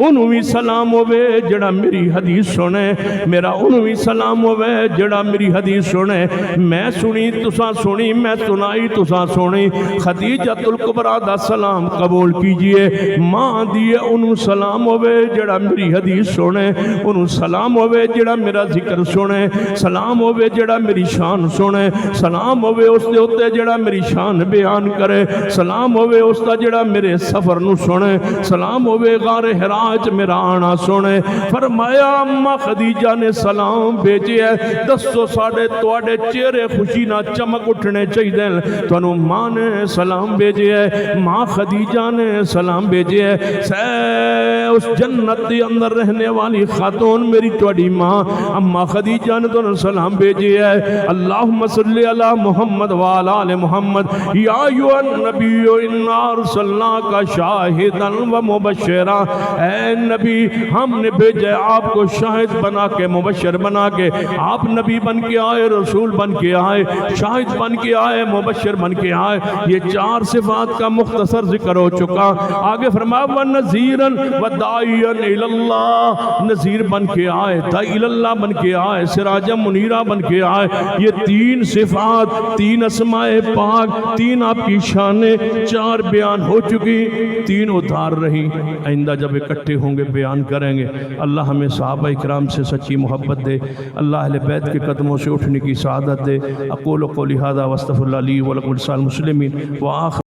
Speaker 1: انہوں بھی سلام ہوئے جڑا میری حدیث سنے، میرا انہوں بھی سلام ہوئے جڑا میری حدیث سنے، میں سنی تساں سنی، میں سنائی تساں سنی۔ خدیجۃ الکبریٰ دا سلام قبول کیجئے، ماں دیئے انہوں سلام ہوئے جڑا میری حدیث سنے، انہوں سلام ہوئے جڑا میرا ذکر سنے، سلام ہوئے جڑا میری شان سنے، سلام ہوئے اس دے ہوتے جڑا میری شان بیان کرے، سلام ہوئے اس دا جڑا میرے سفر نو سنے، سلام ہوئے غار حراج میرا آنا سنے۔ فرمایا اماں خدیجہ نے سلام بھیجے ہے، دسو ساڑھے توڑے چہرے خوشی نہ چمک اٹھنے چاہی دیں، تو انہوں ماں نے سلام بھیجے ہے، ماں خدیجہ نے سلام بھیجے ہے، اس جنت کے اندر رہنے والی خاتون میری توڑی ماں اماں خدیجہ نے تو سلام بھیجے ہے۔ اللہم صلی علی محمد وعلی آل محمد، یا ایھا النبی انا ارسلناک شاہدا و مبشرا، اے نبی ہم نے بھیجا آپ کو شاہد بنا کے، مبشر بنا کے، آپ نبی بن کے آئے، رسول بن کے آئے، شاہد بن کے آئے، مبشر بن کے آئے۔ یہ چار صفات کا مختصر ذکر ہو چکا۔ آگے فرمایا وَنَذِيرًا وَدَاعِيًا إِلَى اللَّهِ، نذیر بن کے آئے، داعی اللہ بن کے آئے، سراجا منیرہ بن کے آئے۔ یہ تین صفات، تین اسماء پاک، تین آپ کی شانیں، چار بیان ہو چکی، تین ادھار رہی، آئندہ جب اکٹھے ہوں گے بیان کریں گے۔ اللہ ہمیں صحابہ اکرام سے سچی محبت دے، اللہ اہل بیت کے قدموں سے اٹھنے کی سعادت دے۔ اقول قولی ھذا واستغفر اللہ لی ولکم ولسائر المسلمین وآخر